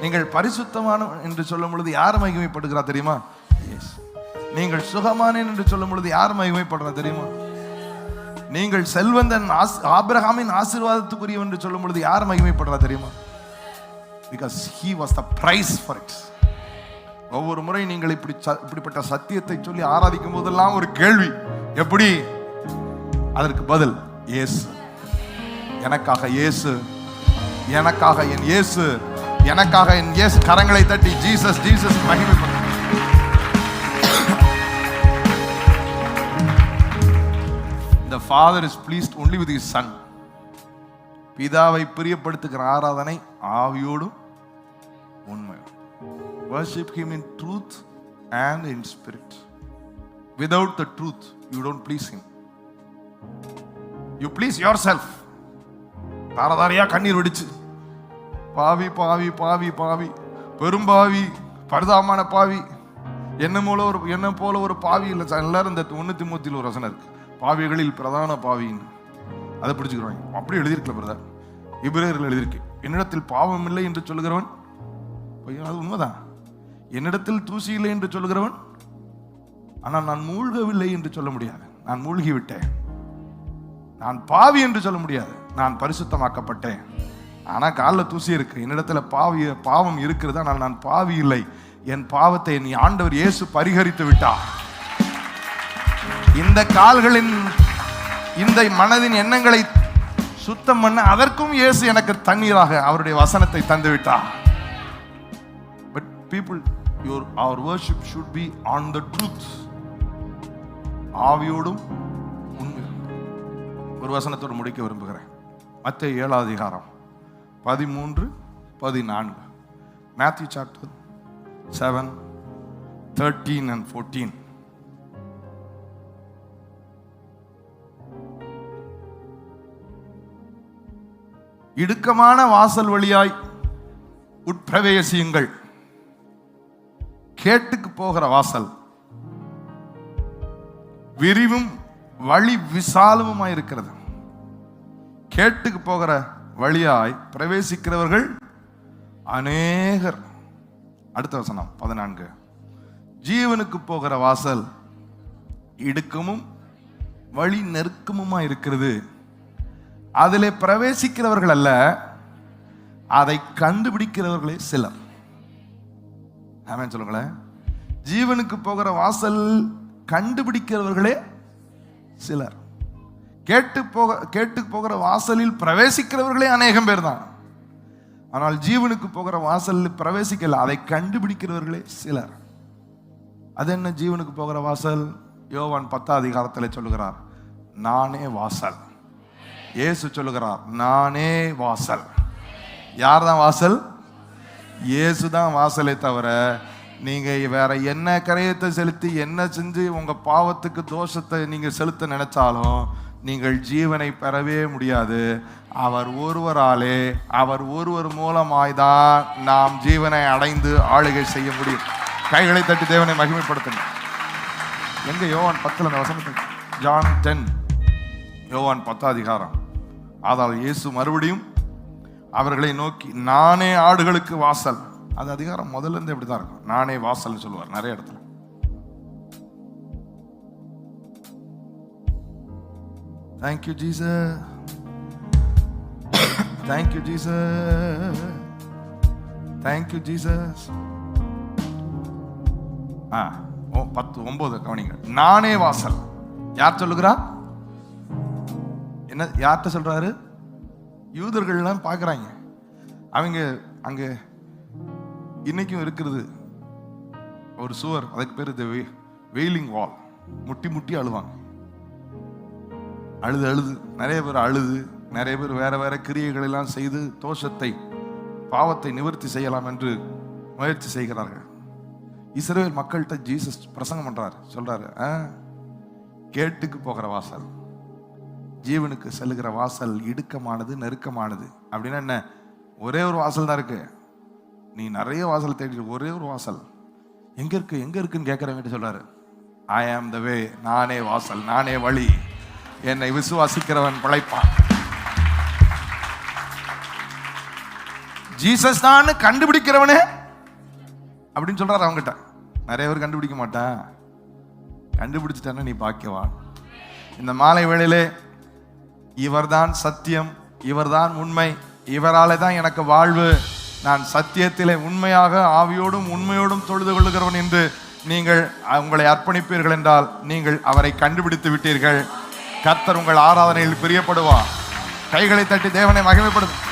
நீங்கள் பரிசுத்தமான என்று சொல்லும் பொழுது யார் மகிமைப்படுகிறா தெரியுமா? இயேசு. நீங்கள் சுகமானேன் என்று சொல்லும் பொழுது யார் மகிமைப்படுறா தெரியுமா? நீங்கள் செல்வந்தன் ஆபிரகாமின் ஆசீர்வாதத்துக்குரியவன் என்று சொல்லும் பொழுது யார் மகிமைப்படுறா தெரியுமா? Because he was the price for it. ஒவ்வொரு முறை நீங்கள் இப்படிப்பட்ட சத்தியத்தை சொல்லி ஆராதிக்கும் போதெல்லாம் ஒரு கேள்வி, எப்படி? அதற்கு பதில் இயேசு. எனக்காக இயேசு, எனக்காக என் இயேசு, எனக்காக என் இயேசு. கரங்களை தட்டி ஜீசஸ் ஜீசஸ் மகிமைப்படும். The Father is pleased only with his Son. பிதாவை பிரியப்படுத்துகிற ஆராதனை ஆவியோடும் உண்மையோடும். Worship him in truth and in spirit. Without the truth you don't please him. You please yourself. தாரதாரியா கண்ணீர் வெடிச்சு பாவி பாவி பாவி பாவி பெரும்பாவி பரிதாபமான பாவி என்ன போல ஒரு பாவி இல்லை. எல்லாரும் இந்த 1 தீமோத்தேயுல ஒரு வசனம் இருக்கு, பாவிகளில் பிரதான பாவின்னு. அதை பிடிச்சுக்கிறோம். அப்படி எழுதியிருக்கல பிரதர், எபிரேயர்கள் எழுதியிருக்கு. என்னிடத்தில் பாவம் இல்லை என்று சொல்லுகிறவன், அது உண்மைதான். என்னிடத்தில் தூசி இல்லை என்று சொல்லுகிறவன், ஆனால் நான் மூழ்கவில்லை என்று சொல்ல முடியாது. நான் மூழ்கி விட்டேன். நான் பாவி என்று சொல்ல முடியாது. நான் பரிசுத்தமாக்கப்பட்டேன். ஆனா காலில் தூசி இருக்கு. என்னிடத்துல பாவம் இருக்கிறது, ஆனால் நான் பாவி இல்லை. என் பாவத்தை என் ஆண்டவர் இயேசு பரிகரித்து விட்டார். இந்த கால்களின், இந்த மனதின் எண்ணங்களை சுத்தம் பண்ண அதற்கும் இயேசு எனக்கு தண்ணீராக அவருடைய வசனத்தை தந்து விட்டார். But people, our worship should be on the truth. ஆவியோடும் உண்மையோடும். ஒரு வசனத்தோடு முடிக்க விரும்புகிறேன். மத்தேயு 7 அதிகாரம் 13-14. Matthew chapter 7, 13 and 14. இடுக்கமான வாசல் வழியாய் உட்பிரவேசியுங்கள். கேட்டுக்கு போகிற வாசல் விரிவும் வழி விசாலமுமாய் இருக்கிறது. கேட்டுக்கு போகிற வழியாய் பிரவேசிக்கிறவர்கள் அநேகர். அடுத்த வசனம் 14. ஜீவனுக்கு போகிற வாசல் இடுக்கமும் வழி நெருக்கமுமா இருக்கிறது, அதிலே பிரவேசிக்கிறவர்கள் அல்ல, அதை கண்டுபிடிக்கிறவர்களே சிலர். ஆமென் சொல்லுங்களேன். ஜீவனுக்கு போகிற வாசல் கண்டுபிடிக்கிறவர்களே சிலர். கேட்டு போகிற வாசலில் பிரவேசிக்கிறவர்களே அநேகம் பேர் தான். ஆனால் ஜீவனுக்கு போகிற வாசலில் பிரவேசிக்கல, அதை கண்டுபிடிக்கிறவர்களே சிலர். அது என்ன ஜீவனுக்கு போகிற வாசல்? யோவான் 10 அதிகாரத்தில் சொல்லுகிறார், நானே வாசல். இயேசு சொல்லுகிறார், நானே வாசல். யார் தான் வாசல்? இயேசு தான் வாசலை தவிர நீங்க வேற என்ன கரையத்தை செலுத்தி என்ன செஞ்சு உங்க பாவத்துக்கு தோஷத்தை நீங்க செலுத்த நினைச்சாலும் நீங்கள் ஜீவனை பெறவே முடியாது. அவர் ஒருவராலே, அவர் ஒருவர் மூலமாய்தான் நாம் ஜீவனை அடைந்து ஆளுகை செய்ய முடியும். கைகளை தட்டி தேவனை மகிமைப்படுத்துங்க. எங்க யோவான் 10 அந்த வசனத்தை, ஜான் 10, யோவான் 10 அதிகாரம். அதாவது இயேசு மறுபடியும் அவர்களை நோக்கி, நானே ஆடுகளுக்கு வாசல். அது அதிகாரம் முதல்ல இருந்து எப்படிதான் இருக்கும், நானே வாசல் சொல்லுவார் நிறைய இடத்துல. Thank you Jesus, thank you Jesus, thank you Jesus. 10:9 கவனிங்க. நானே வாசல். யார் சொல்லுகிறார்? என்ன யார்கிட்ட சொல்றாரு? யூதர்கள்லாம் பார்க்குறாங்க. அவங்க அங்க இன்னைக்கும் இருக்கிறது ஒரு சுவர், அதுக்கு பேர் வெயிலிங் வால். முட்டி முட்டி அழுவாங்க. அழுது நிறைய பேர் அழுது, நிறைய பேர் வேற வேற கிரியைகள் எல்லாம் செய்து தோஷத்தை பாவத்தை நிவர்த்தி செய்யலாம் என்று முயற்சி செய்கிறார்கள். இஸ்ரவேல் மக்கள்கிட்ட ஜீசஸ் பிரசங்கம் பண்றாரு, சொல்றாரு, கேட்டுக்கு போகிற வாசல், ஜீவனுக்கு செல்லுகிற வாசல் இடுக்கமானது நெருக்கமானது. அப்படின்னா என்ன? ஒரே ஒரு வாசல் தான் இருக்கு. நீ நிறைய வாசல் தேடி, ஒரே ஒரு வாசல் எங்க இருக்குன்னு கேட்கிறவங்க சொல்றாரு, ஐ ஆம் த வே, நானே வாசல், நானே வழி, என்னை விசுவாசிக்கிறவன் பிழைப்பான். ஜீசஸ் தான் கண்டுபிடிக்கிறவனே அப்படின்னு சொல்றாரு அவங்ககிட்ட. நிறைய பேர் கண்டுபிடிக்க மாட்டான். கண்டுபிடிச்சிட்டான நீ பாக்கியவான். இந்த மாலை வேளையிலே இவர்தான் சத்தியம், இவர்தான் உண்மை, இவராலே தான் எனக்கு வாழ்வு, நான் சத்தியத்திலே உண்மையாக ஆவியோடும் உண்மையோடும் தொழுது கொள்ளுகிறவன் என்று நீங்கள் உங்களை அர்ப்பணிப்பீர்கள் என்றால் நீங்கள் அவரை கண்டுபிடித்து விட்டீர்கள். கர்த்தர் உங்கள் ஆராதனையில் பிரியப்படுவார். கைகளை தட்டி தேவனை மகிமைப்படுத்தும்.